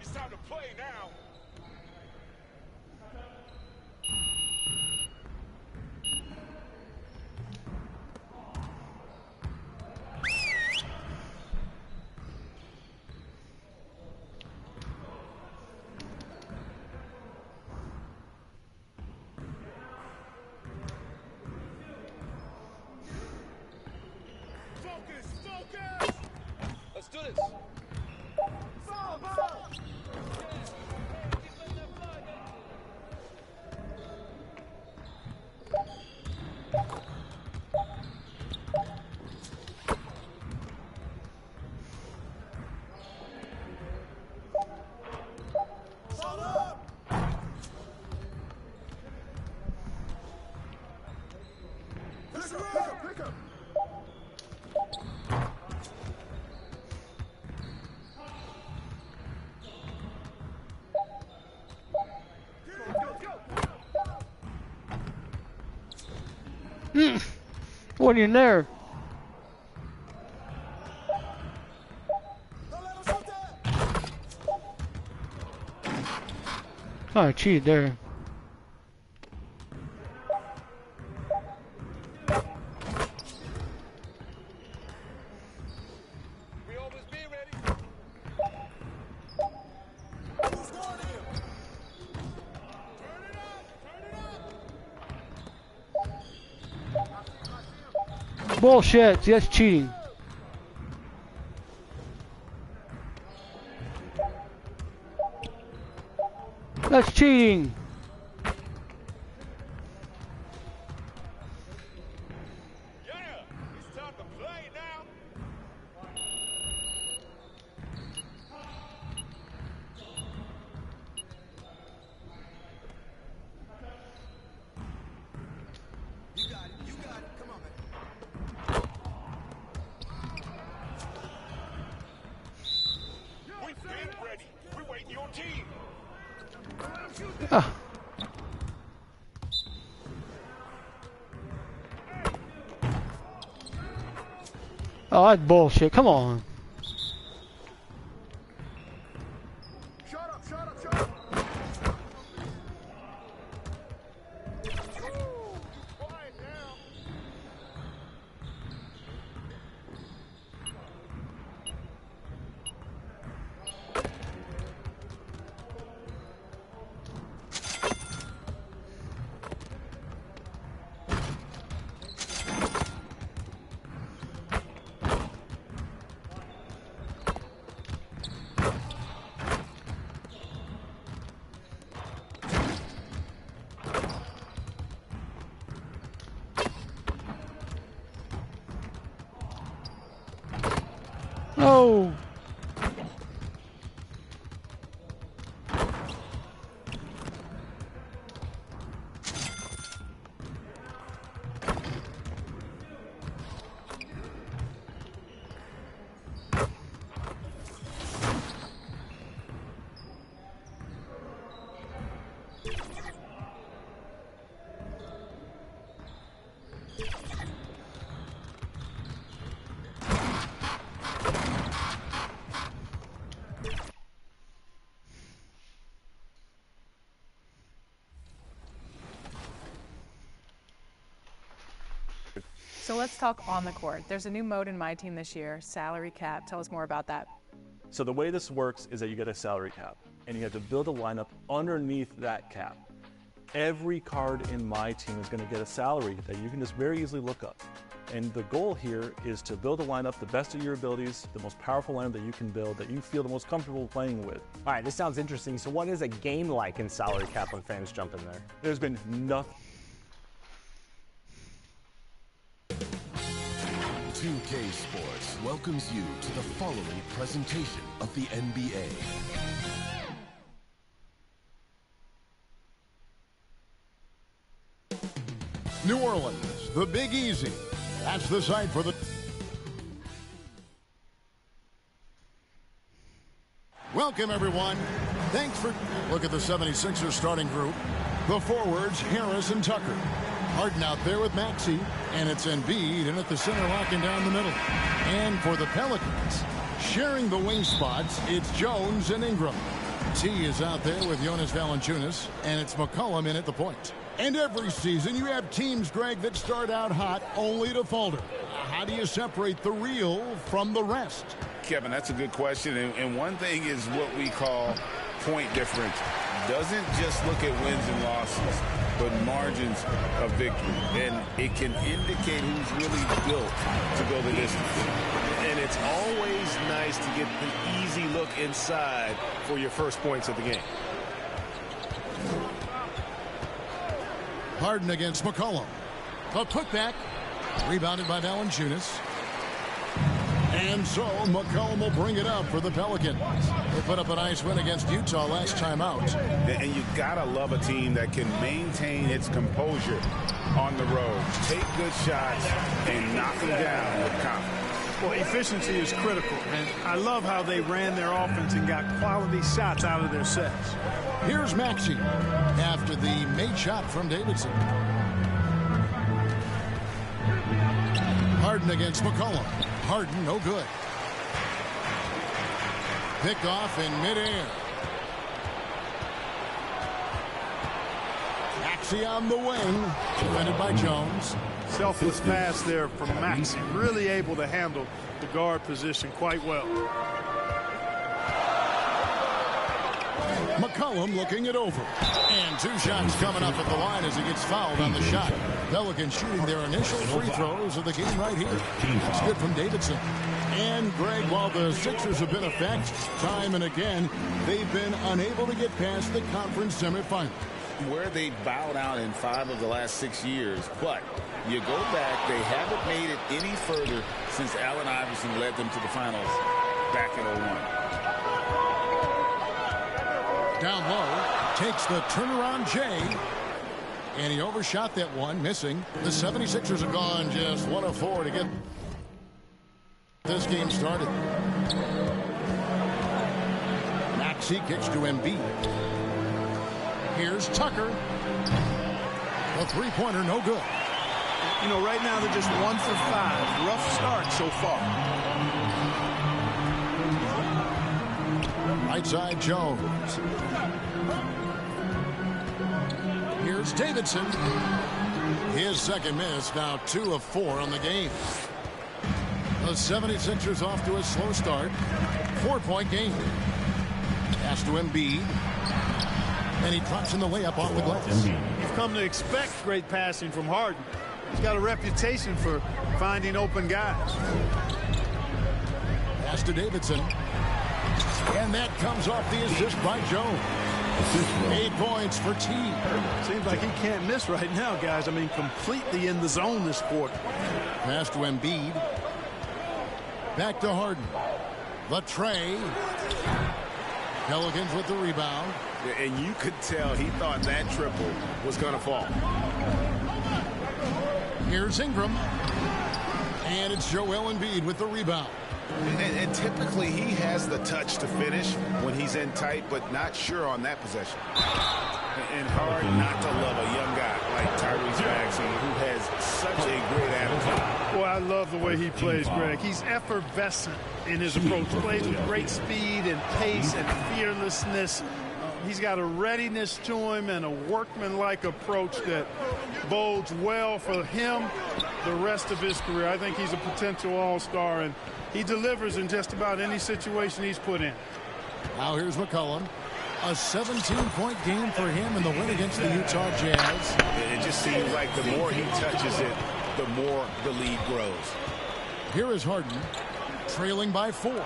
It's time to play now. Let's do this. Pick up. What in there? Oh, I cheated there. We always be ready. Who's guarding him? Turn it up. Bullshit. See, that's cheating. That's cheating. Yeah, it's time to play now. You got it. You got it. Come on, man. We've been ready. We're waiting your team. Ah. Oh, that's bullshit. Come on. Shut up, shut up, shut up. Quiet now. Oh. So let's talk on the court. There's a new mode in my team this year, salary cap. Tell us more about that. So the way this works is that you get a salary cap, and you have to build a lineup underneath that cap. Every card in my team is going to get a salary that you can just very easily look up. And the goal here is to build a lineup the best of your abilities, the most powerful lineup that you can build, that you feel the most comfortable playing with. All right, this sounds interesting. So what is a game like in salary cap when fans jump in there? There's been nothing. 2K Sports welcomes you to the following presentation of the NBA. New Orleans, the Big Easy. That's the site for the... Welcome, everyone. Thanks for... Look at the 76ers starting group. The forwards, Harris and Tucker. Harden out there with Maxey, and it's Embiid, and at the center locking down the middle. And for the Pelicans, Sharing the wing spots, it's Jones and Ingram. T is out there with Jonas Valanciunas, and it's McCollum in at the point. And every season you have teams, Greg, that start out hot only to falter. How do you separate the real from the rest? Kevin, that's a good question. And one thing is what we call point difference. Doesn't just look at wins and losses, but margins of victory. And it can indicate who's really built to go the distance. And it's always nice to get the easy look inside for your first points of the game. Harden against McCollum. A putback. Rebounded by Valanciunas. And so McCollum will bring it up for the Pelicans. They put up a nice win against Utah last time out. And you gotta love a team that can maintain its composure on the road. Take good shots and knock them down with confidence. Well, efficiency is critical, and I love how they ran their offense and got quality shots out of their sets. Here's Maxey after the made shot from Davidson. Harden against McCollum. Harden, no good. Picked off in midair. Maxey on the wing. Defended by Jones. Selfless pass there from Maxey. Really able to handle the guard position quite well. McCollum looking it over. And two shots coming up at the line as he gets fouled on the shot. Pelicans shooting their initial free throws of the game right here. It's good from Davidson. And Greg, while the Sixers have been a fact time and again, they've been unable to get past the conference semifinal. Where they bowed out in 5 of the last 6 years, but you go back, they haven't made it any further since Allen Iverson led them to the finals back in 01. Down low, takes the turnaround Jay, and he overshot that one, missing. The 76ers have gone just 1 of 4 to get this game started. Maxey kicks to Embiid. Here's Tucker. A three-pointer, no good. You know, right now they're just 1 for 5. Rough start so far. Right side, Jones. Here's Davidson. His second miss, now 2 of 4 on the game. The 76ers off to a slow start. 4-point game. Pass to Embiid. And he drops in the layup off the glass. You've come to expect great passing from Harden. He's got a reputation for finding open guys. Pass to Davidson. And that comes off the assist by Jones. 8 points for T. Seems like he can't miss right now, guys. I mean, completely in the zone this quarter. Pass to Embiid. Back to Harden. The tray. Pelicans with the rebound. And you could tell he thought that triple was going to fall. Here's Ingram. And it's Joel Embiid with the rebound. And typically he has the touch to finish when he's in tight, but not sure on that possession. And hard not to love a young guy like Tyrese Maxey, who has such a great attitude. Well, I love the way he plays, Greg. He's effervescent in his approach. Plays with great speed and pace and fearlessness. He's got a readiness to him and a workmanlike approach that bodes well for him the rest of his career. I think he's a potential all-star, and he delivers in just about any situation he's put in. Now here's McCollum. A 17-point game for him in the win against the Utah Jazz. It just seems like the more he touches it, the more the lead grows. Here is Harden, trailing by 4.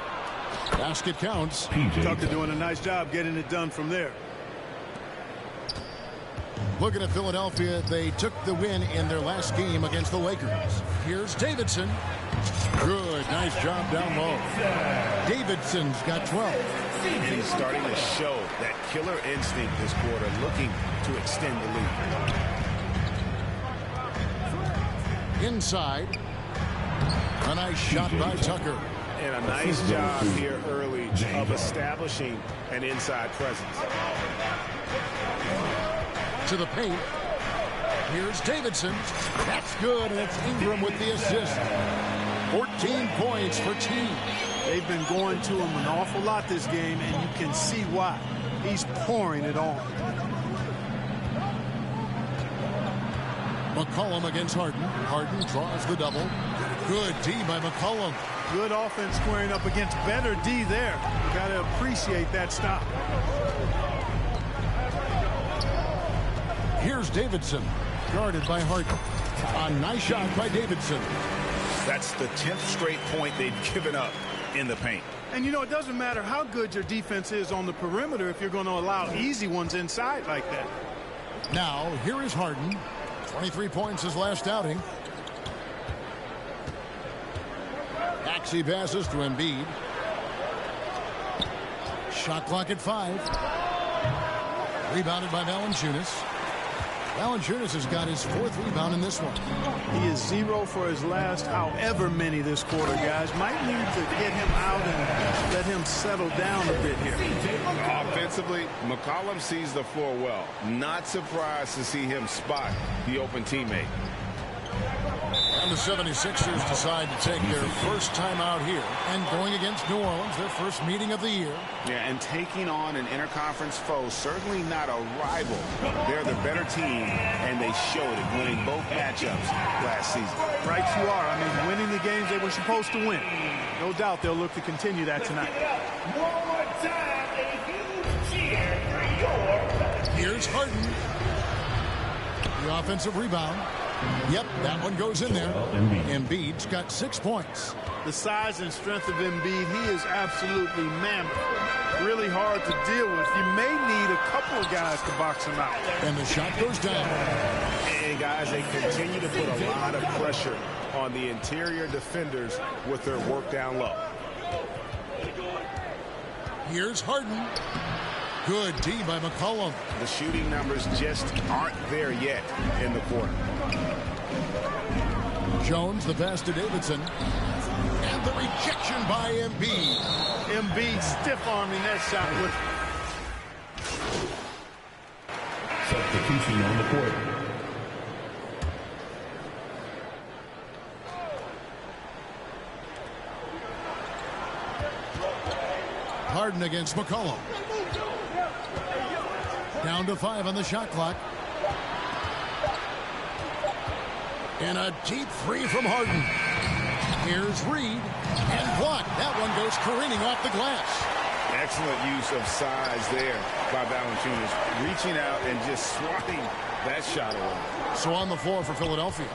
Basket counts. Tucker doing a nice job getting it done from there. Looking at Philadelphia, they took the win in their last game against the Lakers. Here's Davidson. Good, nice job down low. Davidson's got 12. He's starting to show that killer instinct this quarter, looking to extend the lead. Inside. A nice shot by Tucker. And a nice job here early of establishing an inside presence. To the paint. Here's Davidson. That's good, and it's Ingram with the assist. 14 points for T. They've been going to him an awful lot this game, and you can see why. He's pouring it on. McCollum against Harden. Harden draws the double. Good D by McCollum. Good offense squaring up against better D there. Got to appreciate that stop. Here's Davidson, guarded by Harden. A nice shot by Davidson. That's the 10th straight point they've given up in the paint. And, you know, it doesn't matter how good your defense is on the perimeter if you're going to allow easy ones inside like that. Now, here is Harden. 23 points his last outing. Maxey passes to Embiid. Shot clock at 5. Rebounded by Valanciunas. Valanciunas has got his 4th rebound in this one. He is 0 for his last however many this quarter, guys. Might need to get him out and let him settle down a bit here. Offensively, McCollum sees the floor well. Not surprised to see him spot the open teammate. And the 76ers decide to take their first time out here and going against New Orleans, their first meeting of the year. Yeah, and taking on an interconference foe, certainly not a rival. They're the better team, and they showed it, winning both matchups last season. Right you are. I mean, winning the games they were supposed to win. No doubt they'll look to continue that tonight. One more time, a huge cheer for your... Here's Harden. The offensive rebound. Yep, that one goes in there. Embiid's got 6 points. The size and strength of Embiid, he is absolutely mammoth. Really hard to deal with. You may need a couple of guys to box him out. And the shot goes down. And guys, they continue to put a lot of pressure on the interior defenders with their work down low. Here's Harden. Good D by McCollum. The shooting numbers just aren't there yet in the quarter. Jones, the pass to Davidson. And the rejection by Embiid. Embiid stiff-arming that shot with... Substitution on the court. Harden against McCollum. Down to 5 on the shot clock. And a deep 3 from Harden. Here's Reed. And blocked. That one goes careening off the glass. Excellent use of size there by Valanciunas. Reaching out and just swatting that shot away. So on the floor for Philadelphia.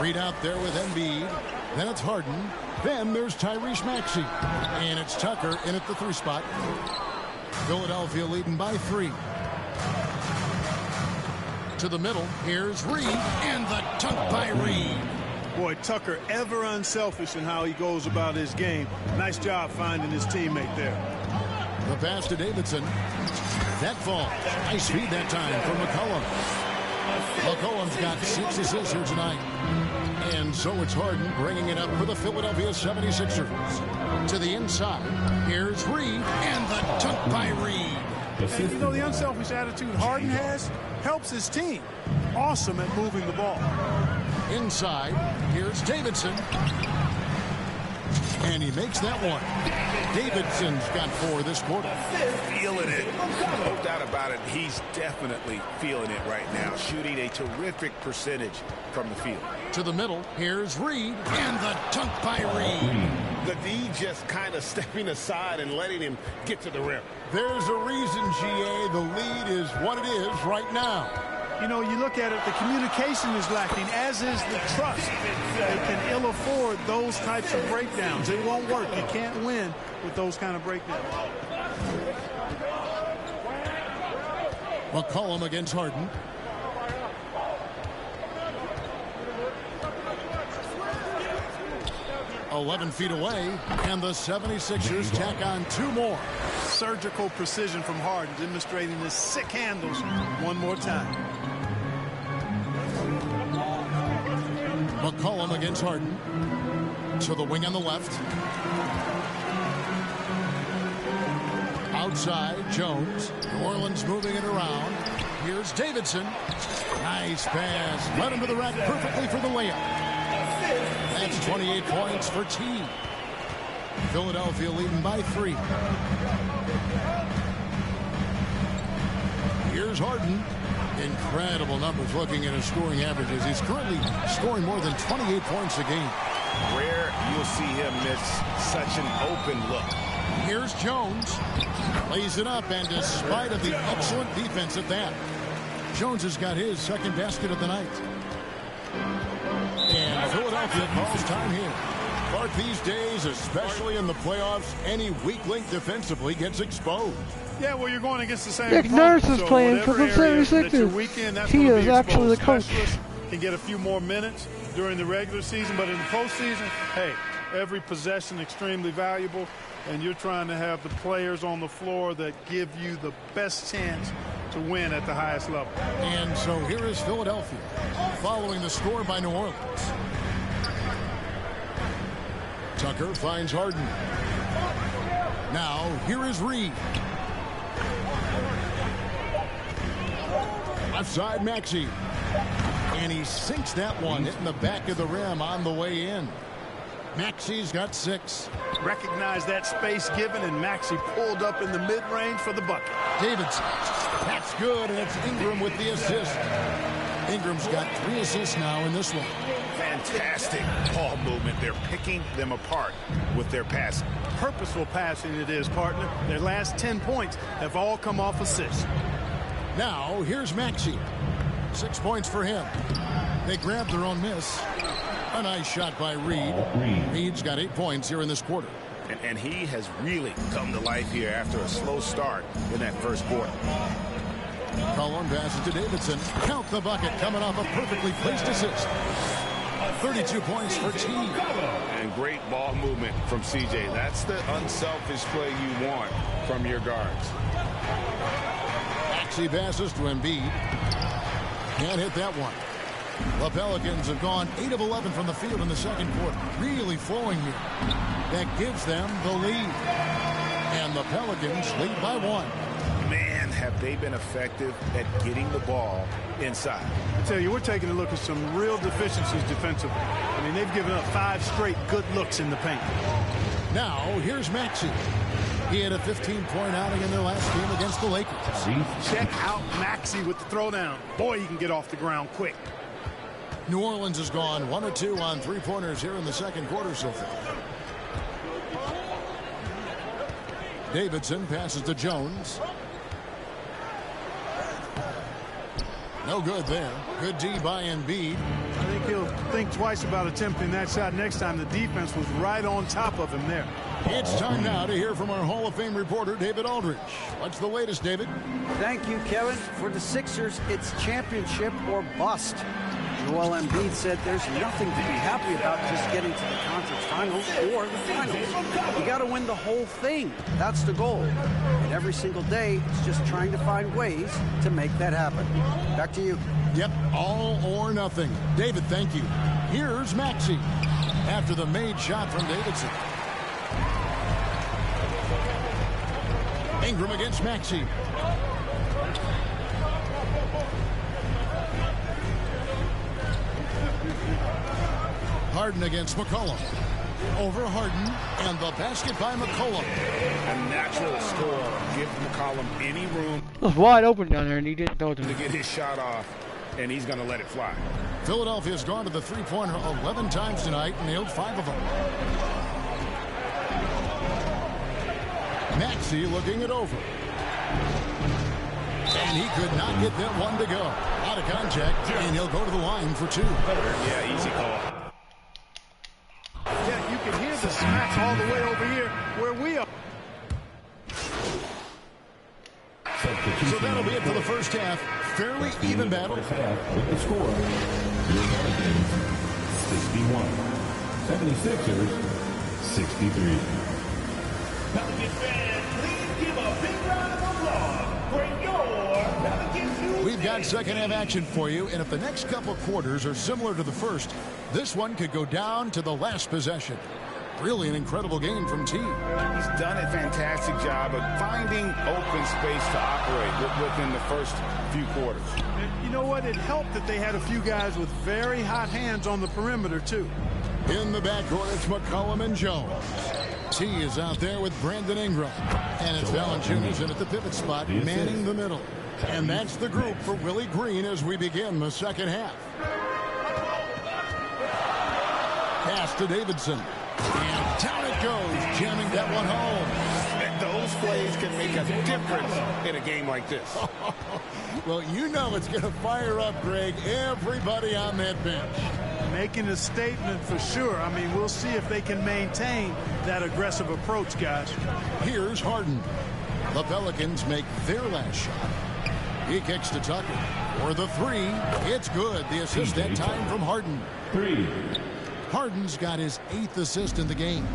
Reed out there with Embiid. Then it's Harden. Then there's Tyrese Maxey. And it's Tucker in at the 3 spot. Philadelphia leading by 3. To the middle, here's Reed, and the dunk by Reed. Boy, Tucker ever unselfish in how he goes about his game. Nice job finding his teammate there. The pass to Davidson. That falls. Nice feed that time from McCollum. McCollum's got 6 assists here tonight. And so it's Harden bringing it up for the Philadelphia 76ers. To the inside, here's Reed, and the dunk by Reed. And you know, the unselfish attitude Harden has helps his team. Awesome at moving the ball. Inside, here's Davidson. And he makes that one. Davidson's got 4 this quarter. Feeling it. No doubt about it. He's definitely feeling it right now. Shooting a terrific percentage from the field. To the middle, here's Reed. And the dunk by Reed. The D just kind of stepping aside and letting him get to the rim. There's a reason, GA, the lead is what it is right now. You know, you look at it, the communication is lacking, as is the trust. They can ill afford those types of breakdowns. It won't work. You can't win with those kind of breakdowns. McCollum against Harden. .11 feet away, and the 76ers tack on 2 more. Surgical precision from Harden, demonstrating his sick handles one more time. McCollum against Harden. To the wing on the left. Outside, Jones. New Orleans moving it around. Here's Davidson. Nice pass. Led him to the rack perfectly for the layup. That's 28 points for T. Philadelphia leading by 3. Here's Harden. Incredible numbers looking at his scoring averages. He's currently scoring more than 28 points a game. Rare you'll see him miss such an open look. Here's Jones. Lays it up, and despite of the excellent defense at that, Jones has got his second basket of the night. And Philadelphia calls time here. Clark, these days, especially in the playoffs, any weak link defensively gets exposed. Yeah, well, you're going against the same Nick opponent, Nurse is so playing for the whatever area that you're 76ers. weak in, that's He gonna is be actually the exposed. coach. Specialists can get a few more minutes during the regular season, but in the postseason, hey, every possession extremely valuable, and you're trying to have the players on the floor that give you the best chance to win at the highest level. And so here is Philadelphia, following the score by New Orleans. Tucker finds Harden. Now, here is Reed. Left side, Maxey. And he sinks that one, hitting the back of the rim on the way in. Maxey's got 6. Recognize that space given, and Maxey pulled up in the mid-range for the bucket. Davidson. That's good, and it's Ingram with the assist. Ingram's got 3 assists now in this one. Fantastic ball movement. They're picking them apart with their passing. Purposeful passing it is, partner. Their last 10 points have all come off assists. Now, here's Maxey. 6 points for him. They grabbed their own miss. A nice shot by Reed. Reed's got 8 points here in this quarter. And he has really come to life here after a slow start in that first quarter. Cullen passes to Davidson. Count the bucket coming off a perfectly placed assist. 32 points for T. And great ball movement from CJ. That's the unselfish play you want from your guards. Maxey passes to Embiid. Can't hit that one. The Pelicans have gone 8 of 11 from the field in the second quarter. Really flowing here. That gives them the lead. And the Pelicans lead by 1. Man, have they been effective at getting the ball inside. I tell you, we're taking a look at some real deficiencies defensively. I mean, they've given up 5 straight good looks in the paint. Now, here's Maxey. He had a 15-point outing in their last game against the Lakers. Check out Maxey with the throwdown. Boy, he can get off the ground quick. New Orleans has gone 1 of 2 on 3-pointers here in the second quarter so far. Davidson passes to Jones. No good there. Good D by Embiid. I think he'll think twice about attempting that shot next time. The defense was right on top of him there. It's time now to hear from our Hall of Fame reporter, David Aldridge. What's the latest, David? Thank you, Kevin. For the Sixers, it's championship or bust. Joel Embiid said there's nothing to be happy about just getting to the conference finals or the finals. You got to win the whole thing. That's the goal. And every single day, it's just trying to find ways to make that happen. Back to you. Yep, all or nothing. David, thank you. Here's Maxey after the made shot from Davidson. Ingram against Maxey. Harden against McCollum. Over Harden, and the basket by McCollum. A natural score. Give McCollum any room. It was wide open down there, and he didn't throw it to To me. get his shot off, and he's going to let it fly. Philadelphia's gone to the three-pointer 11 times tonight and nailed 5 of them. Maxey looking it over. And he could not get that one to go. Out of contact, and he'll go to the line for 2. Yeah, easy call. Yeah, you can hear the smack all the way over here where we are. So that'll be it for the first half. Fairly even battle. With the score, your Pelicans 61, 76ers 63. Pelicans fans, please give a big round of applause for your Pelicans. We've got second half action for you, and if the next couple quarters are similar to the first, this one could go down to the last possession. Really an incredible game from T. He's done a fantastic job of finding open space to operate within the first few quarters. And you know what? It helped that they had a few guys with very hot hands on the perimeter, too. In the backcourt, it's McCollum and Jones. T is out there with Brandon Ingram. And it's Valanciunas in at the pivot spot, manning the middle. And that's the group for Willie Green as we begin the second half. Pass to Davidson. And down it goes, jamming that one home. And those plays can make a difference in a game like this. Well, you know it's going to fire up, Greg, everybody on that bench. Making a statement for sure. I mean, we'll see if they can maintain that aggressive approach, guys. Here's Harden. The Pelicans make their last shot. He kicks to Tucker. For the three, it's good. The assist that time from Harden. Harden's got his 8th assist in the game.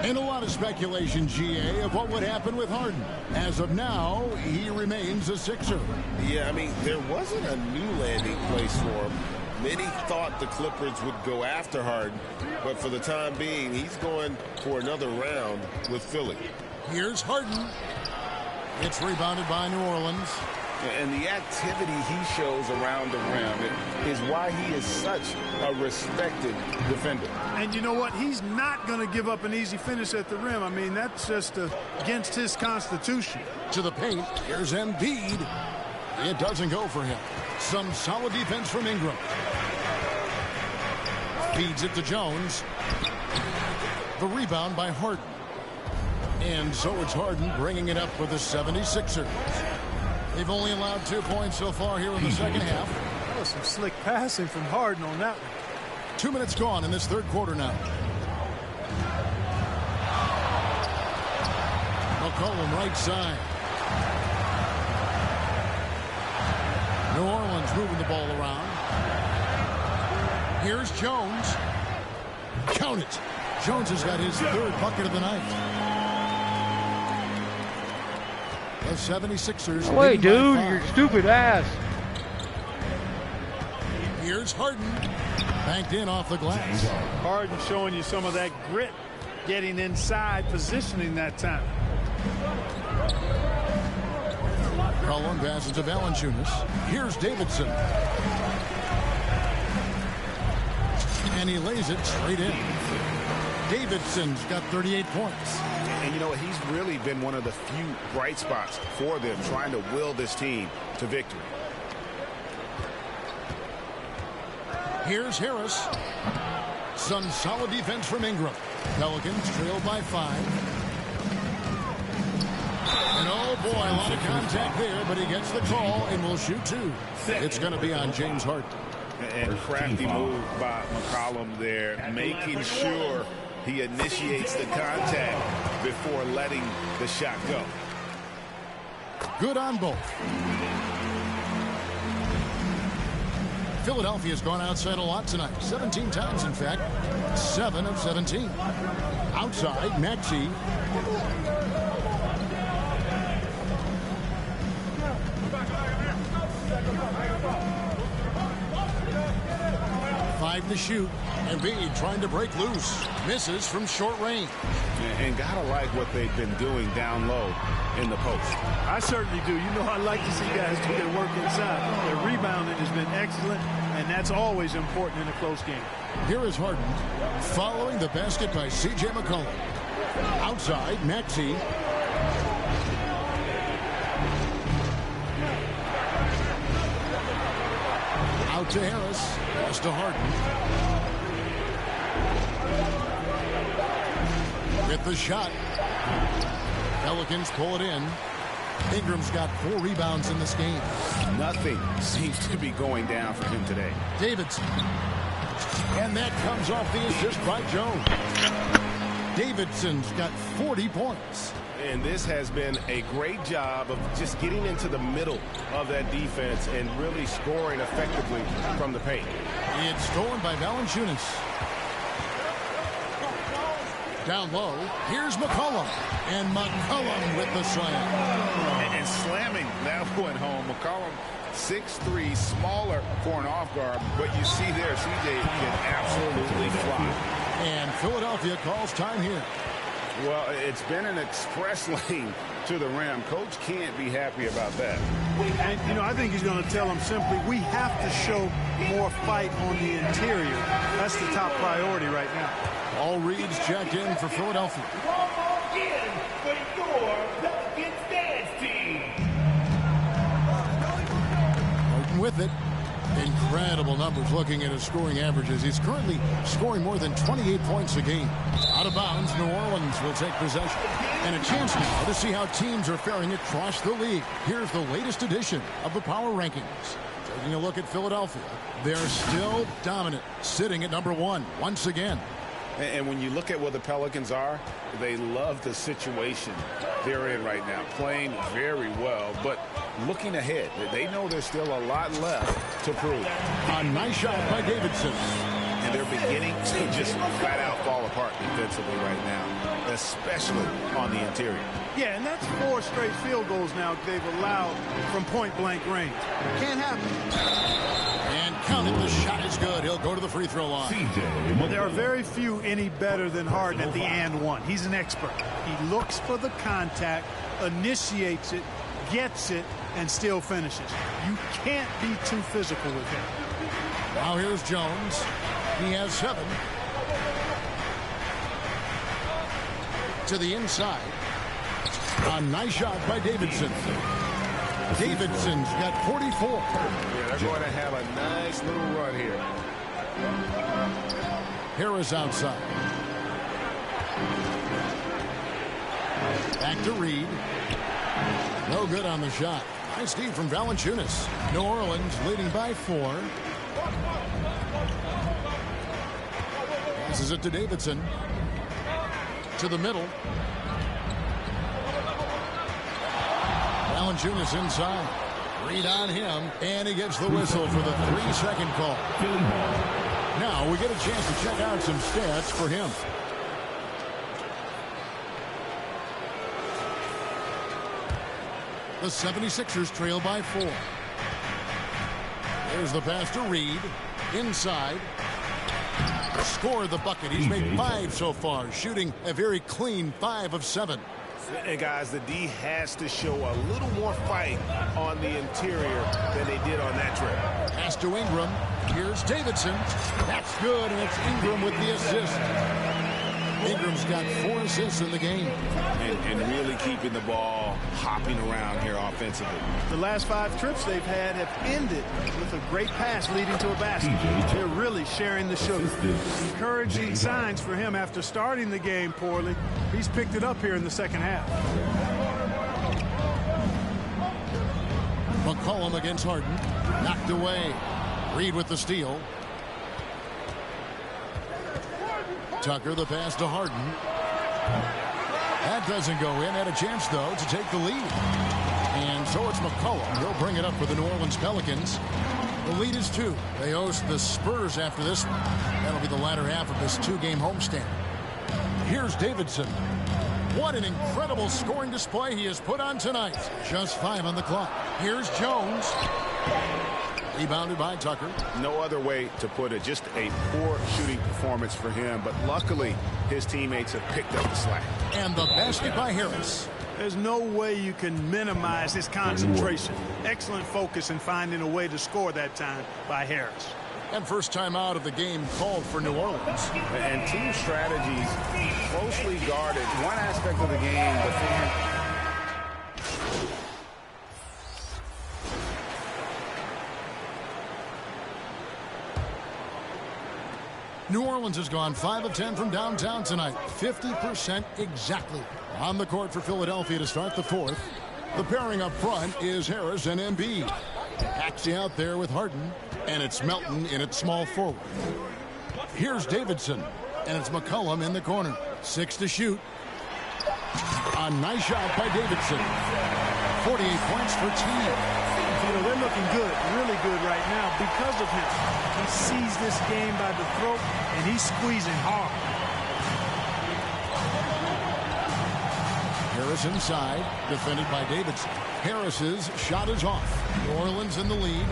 And a lot of speculation, GA, of what would happen with Harden. As of now, he remains a Sixer. Yeah, I mean, there wasn't a new landing place for him. Many thought the Clippers would go after Harden, but for the time being, he's going for another round with Philly. Here's Harden. It's rebounded by New Orleans. And the activity he shows around the rim is why he is such a respected defender. And you know what? He's not going to give up an easy finish at the rim. I mean, that's just against his constitution. To the paint. Here's Embiid. It doesn't go for him. Some solid defense from Ingram. Feeds it to Jones. The rebound by Harden. And so it's Harden bringing it up for the 76ers. They've only allowed 2 points so far here in the second half. That was some slick passing from Harden on that one. 2 minutes gone in this third quarter now. McCollum right side. New Orleans moving the ball around. Here's Jones. Count it. Jones has got his 3rd bucket of the night. The 76ers. Wait, dude, your stupid ass. Here's Harden. Banked in off the glass. Harden showing you some of that grit, getting inside, positioning that time. Cullen passes to Valanciunas. Here's Davidson. And he lays it straight in. Davidson's got 38 points. And you know, he's really been one of the few bright spots for them, trying to will this team to victory. Here's Harris. Some solid defense from Ingram. Pelicans trail by 5. And oh boy, a lot of contact there, but he gets the call and will shoot 2. It's going to be on James Harden. And crafty move by McCollum there, making sure he initiates the contact before letting the shot go. Good on both. Philadelphia's gone outside a lot tonight. 17 times, in fact. 7 of 17. Outside, Maxey. To shoot. Embiid trying to break loose. Misses from short range. And gotta like what they've been doing down low in the post. I certainly do. You know, I like to see guys do their work inside. Their rebounding has been excellent, and that's always important in a close game. Here is Harden following the basket by C.J. McCollum. Outside, Maxey. Out to Harris. Pass to Harden. With the shot. Pelicans pull it in. Ingram's got 4 rebounds in this game. Nothing seems to be going down for him today. Davidson. And that comes off the assist by Jones. Davidson's got 40 points. And this has been a great job of just getting into the middle of that defense and really scoring effectively from the paint. It's stolen by Valanciunas. Down low, here's McCollum. And McCollum with the slam. And slamming that one home. McCollum, 6'3", smaller for an off guard. But you see there, CJ can absolutely fly. And Philadelphia calls time here. Well, it's been an express lane to the rim. Coach can't be happy about that. And, you know, I think he's going to tell them simply, we have to show more fight on the interior. That's the top priority right now. All reads checked in for Philadelphia. for your Pelicans dance team. Harden with it. Incredible numbers looking at his scoring averages. He's currently scoring more than 28 points a game. Out of bounds, New Orleans will take possession. And a chance now to see how teams are faring across the league. Here's the latest edition of the Power Rankings. Taking a look at Philadelphia. They're still dominant, sitting at number 1 once again. And when you look at where the Pelicans are, they love the situation they're in right now, playing very well, but looking ahead. They know there's still a lot left to prove. A nice shot by Davidson. And they're beginning to just flat out fall apart defensively right now, especially on the interior. Yeah, and that's 4 straight field goals now they've allowed from point-blank range. Can't happen. And counted, the shot is good. He'll go to the free throw line. There are very few any better than Harden at the and one. He's an expert. He looks for the contact, initiates it, gets it, and still finishes. You can't be too physical with him. Now here's Jones. He has 7. To the inside. A nice shot by Davidson. Davidson's got 44. Yeah, they're going to have a nice little run here. Harris outside. Back to Reed. No good on the shot. Nice deep from Valanciunas. New Orleans leading by 4. Passes it to Davidson. To the middle. Valanciunas inside. Reed on him, and he gets the whistle for the 3-second call. Now we get a chance to check out some stats for him. The 76ers trail by 4. There's the pass to Reed. Inside. Scored the bucket. He's made 5 so far, shooting a very clean 5 of 7. And guys, the D has to show a little more fight on the interior than they did on that trip. Pass to Ingram. Here's Davidson. That's good, and it's Ingram with the assist. Ingram's got 4 assists in the game. And really keeping the ball hopping around here offensively. The last 5 trips they've had have ended with a great pass leading to a basket. They're really sharing the sugar. Encouraging signs for him after starting the game poorly. He's picked it up here in the second half. McCollum against Harden. Knocked away. Reed with the steal. Tucker, the pass to Harden. That doesn't go in. Had a chance, though, to take the lead. And so it's McCollum. He'll bring it up for the New Orleans Pelicans. The lead is 2. They host the Spurs after this one. That'll be the latter half of this 2-game homestand. Here's Davidson. What an incredible scoring display he has put on tonight. Just 5 on the clock. Here's Jones. Rebounded by Tucker. No other way to put it. Just a poor shooting performance for him. But luckily, his teammates have picked up the slack. And the basket by Harris. There's no way you can minimize his concentration. Excellent focus in finding a way to score that time by Harris. And first time out of the game called for New Orleans. And team strategies closely guarded. One aspect of the game, but New Orleans has gone 5 of 10 from downtown tonight. 50% exactly. On the court for Philadelphia to start the 4th. The pairing up front is Harris and Embiid. Paxi out there with Harden. And it's Melton in at small forward. Here's Davidson. And it's McCollum in the corner. 6 to shoot. A nice shot by Davidson. 48 points for team. You know, they're looking good, really good right now because of him. He sees this game by the throat, and he's squeezing hard. Harris inside, defended by Davidson. Harris's shot is off. New Orleans in the lead.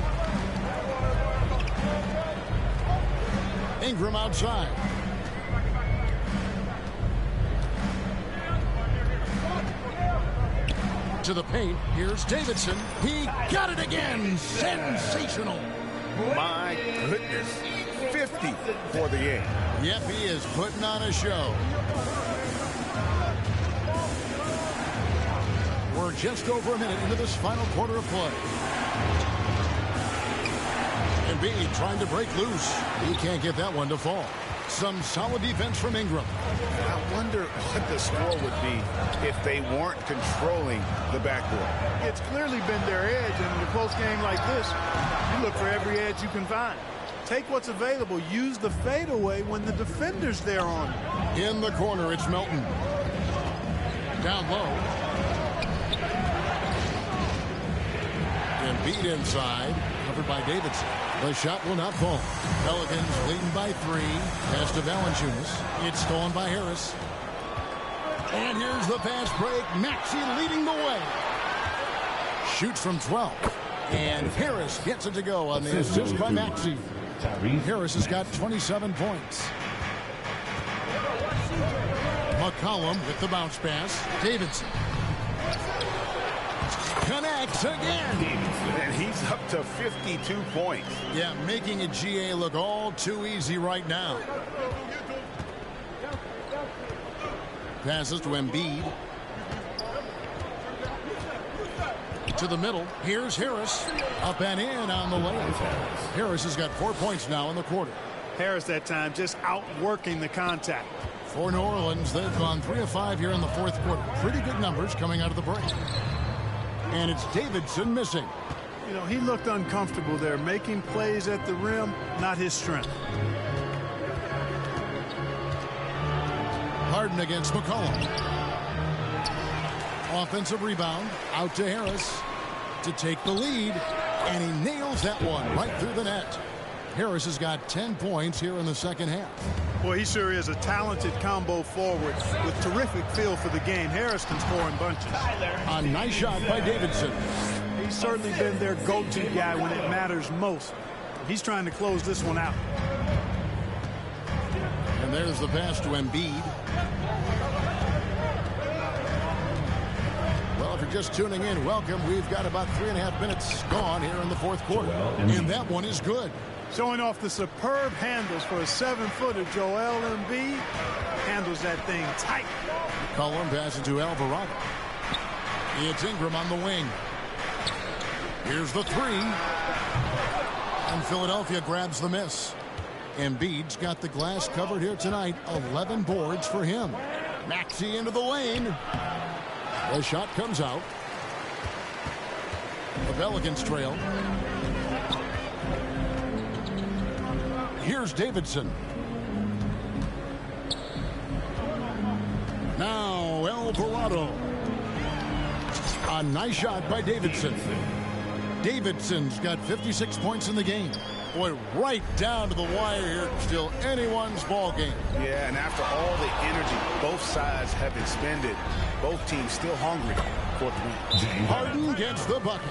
Ingram outside. To the paint. Here's Davidson. He got it again. Sensational. My goodness. 50 for the game. Yep, he is putting on a show. just over a minute into this final quarter of play. Embiid trying to break loose. He can't get that one to fall. Some solid defense from Ingram. I wonder what the score would be if they weren't controlling the backboard. It's clearly been their edge, and in a close game like this, you look for every edge you can find. Take what's available. Use the fadeaway when the defender's there on you. In the corner, it's Melton. Down low. Embiid inside, covered by Davidson. The shot will not fall. Pelicans leading by 3. Pass to Valanciunas. It's stolen by Harris. And here's the fast break. Maxey leading the way. Shoots from 12. And Harris gets it to go on the assist by Maxey. Harris has got 27 points. McCollum with the bounce pass. Davidson. Connects again. And he's up to 52 points. Yeah, making a GA look all too easy right now. Passes to Embiid. To the middle. Here's Harris. Up and in on the layup. Harris has got 4 points now in the quarter. Harris that time just outworking the contact. For New Orleans, they've gone 3 of 5 here in the fourth quarter. Pretty good numbers coming out of the break. And it's Davidson missing. You know, he looked uncomfortable there. Making plays at the rim, not his strength. Harden against McCollum. Offensive rebound. Out to Harris to take the lead. And he nails that one right through the net. Harris has got 10 points here in the second half. Boy, he sure is a talented combo forward with terrific feel for the game. Harris can score in bunches. A nice shot by Davidson. He's certainly been their go-to guy when it matters most. He's trying to close this one out. And there's the pass to Embiid. Well, if you're just tuning in, welcome. We've got about 3.5 minutes gone here in the fourth quarter. And that one is good. Showing off the superb handles for a 7-footer. Joel Embiid handles that thing tight. Cullen passes to Alvarado. It's Ingram on the wing. Here's the 3. And Philadelphia grabs the miss. Embiid's got the glass covered here tonight. 11 boards for him. Maxey into the lane. The shot comes out. The Pelicans trail. Here's Davidson. Now Alvarado. A nice shot by Davidson. Davidson's got 56 points in the game. Boy, right down to the wire here. Still anyone's ball game. Yeah, and after all the energy both sides have expended, both teams still hungry for the win. Harden gets the bucket.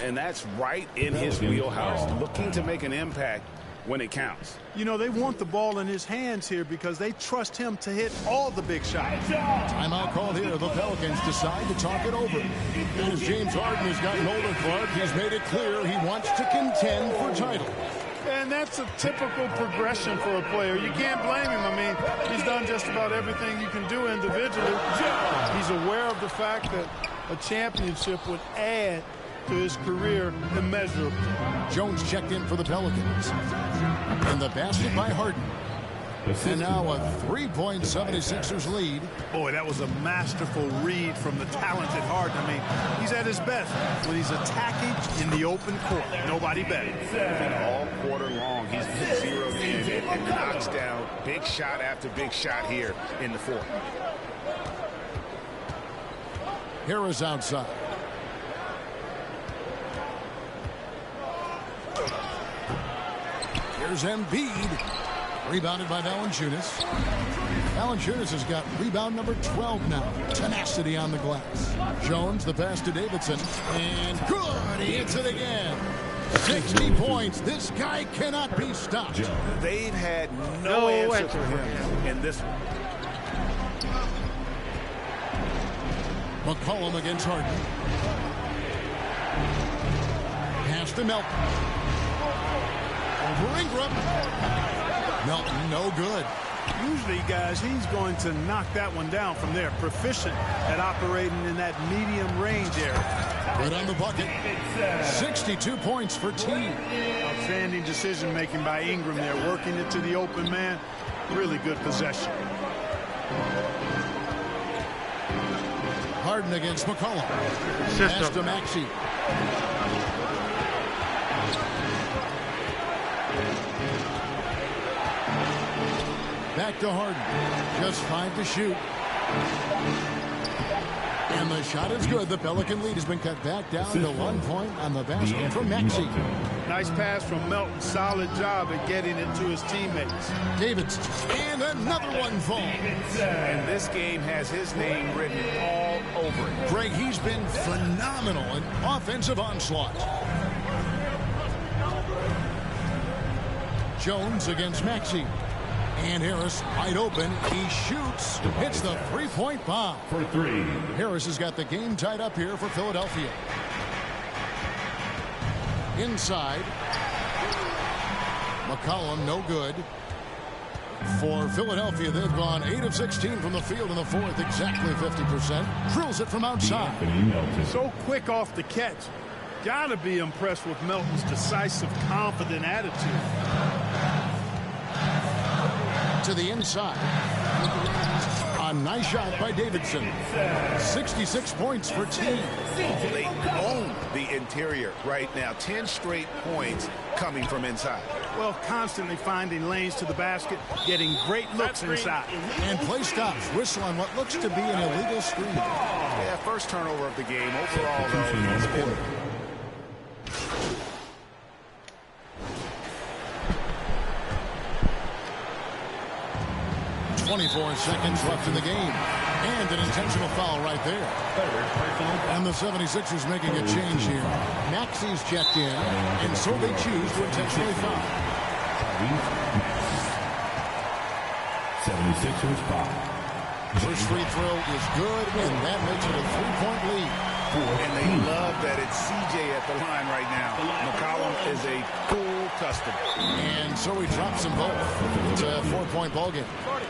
And that's right in his wheelhouse, looking to make an impact when it counts. You know, they want the ball in his hands here because they trust him to hit all the big shots. Timeout called here. The Pelicans decide to talk it over. And as James Harden has gotten older, Clark, he's made it clear he wants to contend for title. And that's a typical progression for a player. You can't blame him. I mean, he's done just about everything you can do individually. He's aware of the fact that a championship would add to his career immeasurably. Jones checked in for the Pelicans. And the basket by Harden. And now a 3-point 76ers lead. Boy, that was a masterful read from the talented Harden. I mean, he's at his best when he's attacking in the open court. Nobody better. All quarter long, he's been zeroed in and knocks down big shot after big shot here in the fourth. Harris outside. Here's Embiid. Rebounded by Valanciunas. Valanciunas has got rebound number 12 now. Tenacity on the glass. Jones, the pass to Davidson. And good! He hits it again. 60 points. This guy cannot be stopped. They've had no answer for him in this one. McCollum against Harden. Pass to Melton. Over Ingram. Melton, no good. Usually, guys, he's going to knock that one down from there. Proficient at operating in that medium range area. Right on the bucket. 62 points for team. Outstanding decision making by Ingram there, working it to the open man. Really good possession. Harden against McCollum. Pass to Maxey. Back to Harden. Just 5 to shoot. And the shot is good. The Pelican lead has been cut back down to 1 point on the basket from Maxey. Nice pass from Melton. Solid job at getting it to his teammates. Davidson. And another one falls. And this game has his name written all over it. Greg, he's been phenomenal in offensive onslaught. Jones against Maxey. And Harris wide open. He shoots. Hits the three-point bomb. For 3. Harris has got the game tied up here for Philadelphia. Inside. McCollum no good. For Philadelphia, they've gone 8 of 16 from the field in the fourth, exactly 50%. Drills it from outside. So quick off the catch. Gotta be impressed with Melton's decisive, confident attitude. To the inside. A nice shot by Davidson. 66 points for team. They own the interior right now. 10 straight points coming from inside. Well, constantly finding lanes to the basket, getting great looks inside. And play stops. Whistle on what looks to be an illegal screen. Yeah, first turnover of the game. Overall, though, it's been 24 seconds left in the game. And an intentional foul right there. And the 76ers making a change here. Maxey's checked in, and so they choose to intentionally foul. 76ers foul. First free throw is good, and that makes it a 3-point lead. And they love that it's CJ at the line right now. McCollum is a full customer. And so he drops them both. It's a 4-point ball game.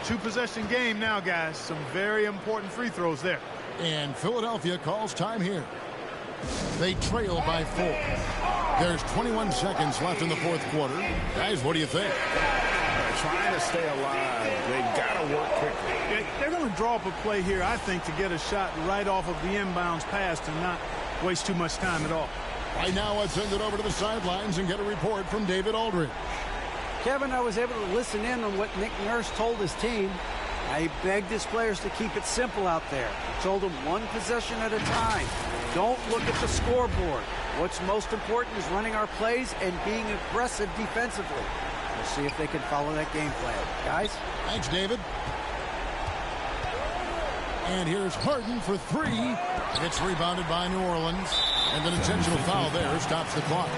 2-possession game now, guys. Some very important free throws there. And Philadelphia calls time here. They trail by 4. There's 21 seconds left in the fourth quarter. Guys, what do you think? Trying to stay alive. They've got to work quickly. They're going to draw up a play here, I think, to get a shot right off of the inbounds pass and not waste too much time at all. Right now, let's send it over to the sidelines and get a report from David Aldridge. Kevin, I was able to listen in on what Nick Nurse told his team. He begged his players to keep it simple out there. He told them one possession at a time. Don't look at the scoreboard. What's most important is running our plays and being aggressive defensively. We'll see if they can follow that game plan. Guys? Thanks, David. And here's Harden for 3. It's rebounded by New Orleans. And an intentional foul there stops the clock.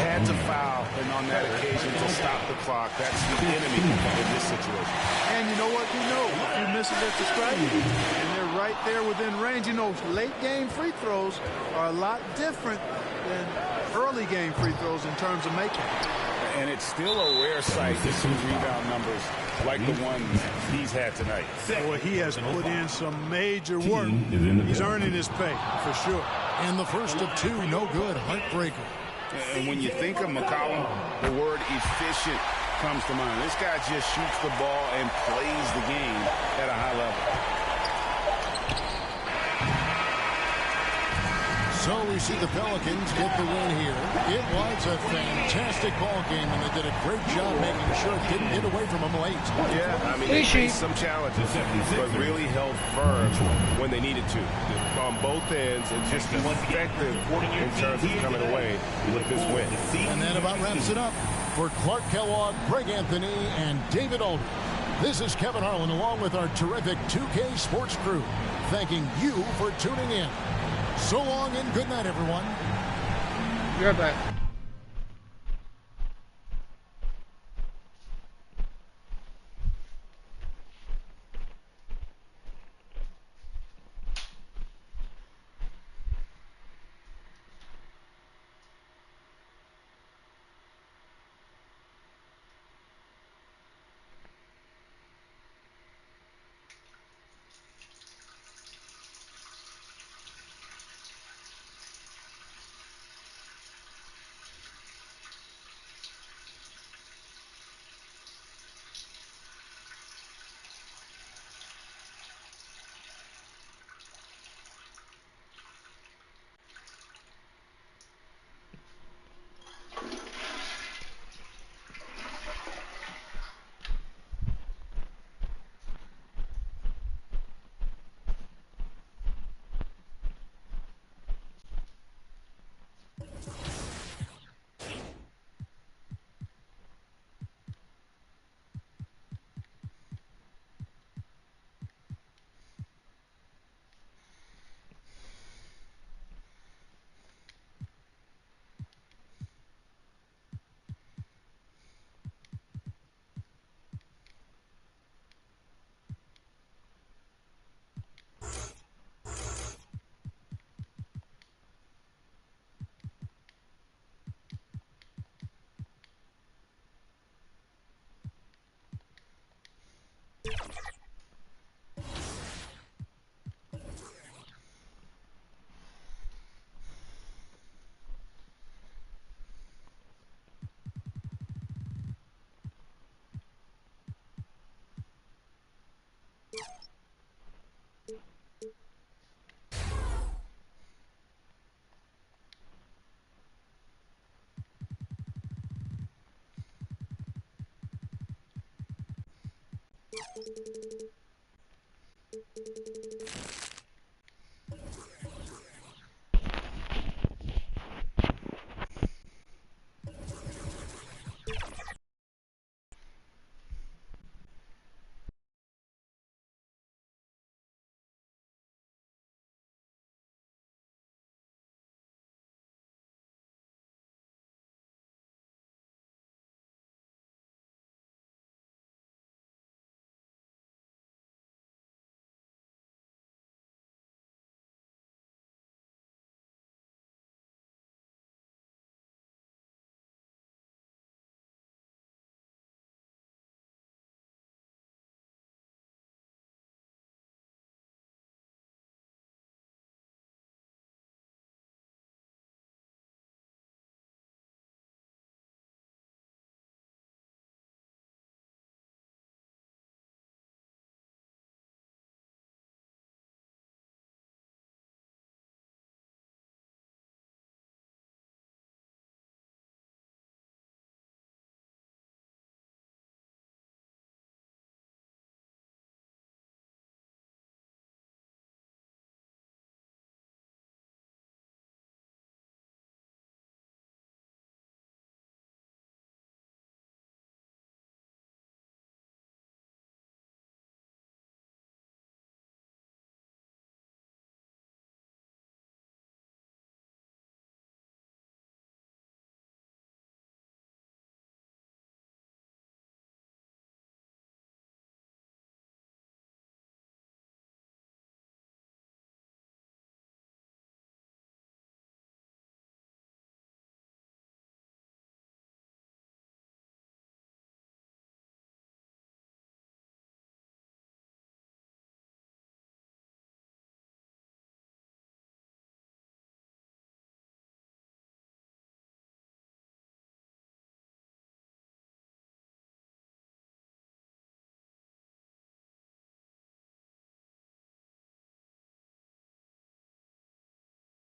Had to foul, and on that occasion to stop the clock. That's the enemy in this situation. And you know what? You know, a few misses at the strike, and they're right there within range. You know, late game free throws are a lot different than early game free throws in terms of making. And it's still a rare sight to see rebound numbers like the ones he's had tonight. Boy, he has put in some major work. He's earning his pay, for sure. And the first of 2, no good, heartbreaker. And when you think of McCollum, the word efficient comes to mind. This guy just shoots the ball and plays the game at a high level. So we see the Pelicans get the win here. It was a fantastic ball game, and they did a great job making sure it didn't get away from them late. Yeah, I mean, they faced some challenges, but really held firm when they needed to on both ends, and just as effective in terms of coming away with this win. And that about wraps it up. For Clark Kellogg, Greg Anthony, and David Aldridge, this is Kevin Harlan along with our terrific 2K Sports crew, thanking you for tuning in. So long and good night, everyone. You're back.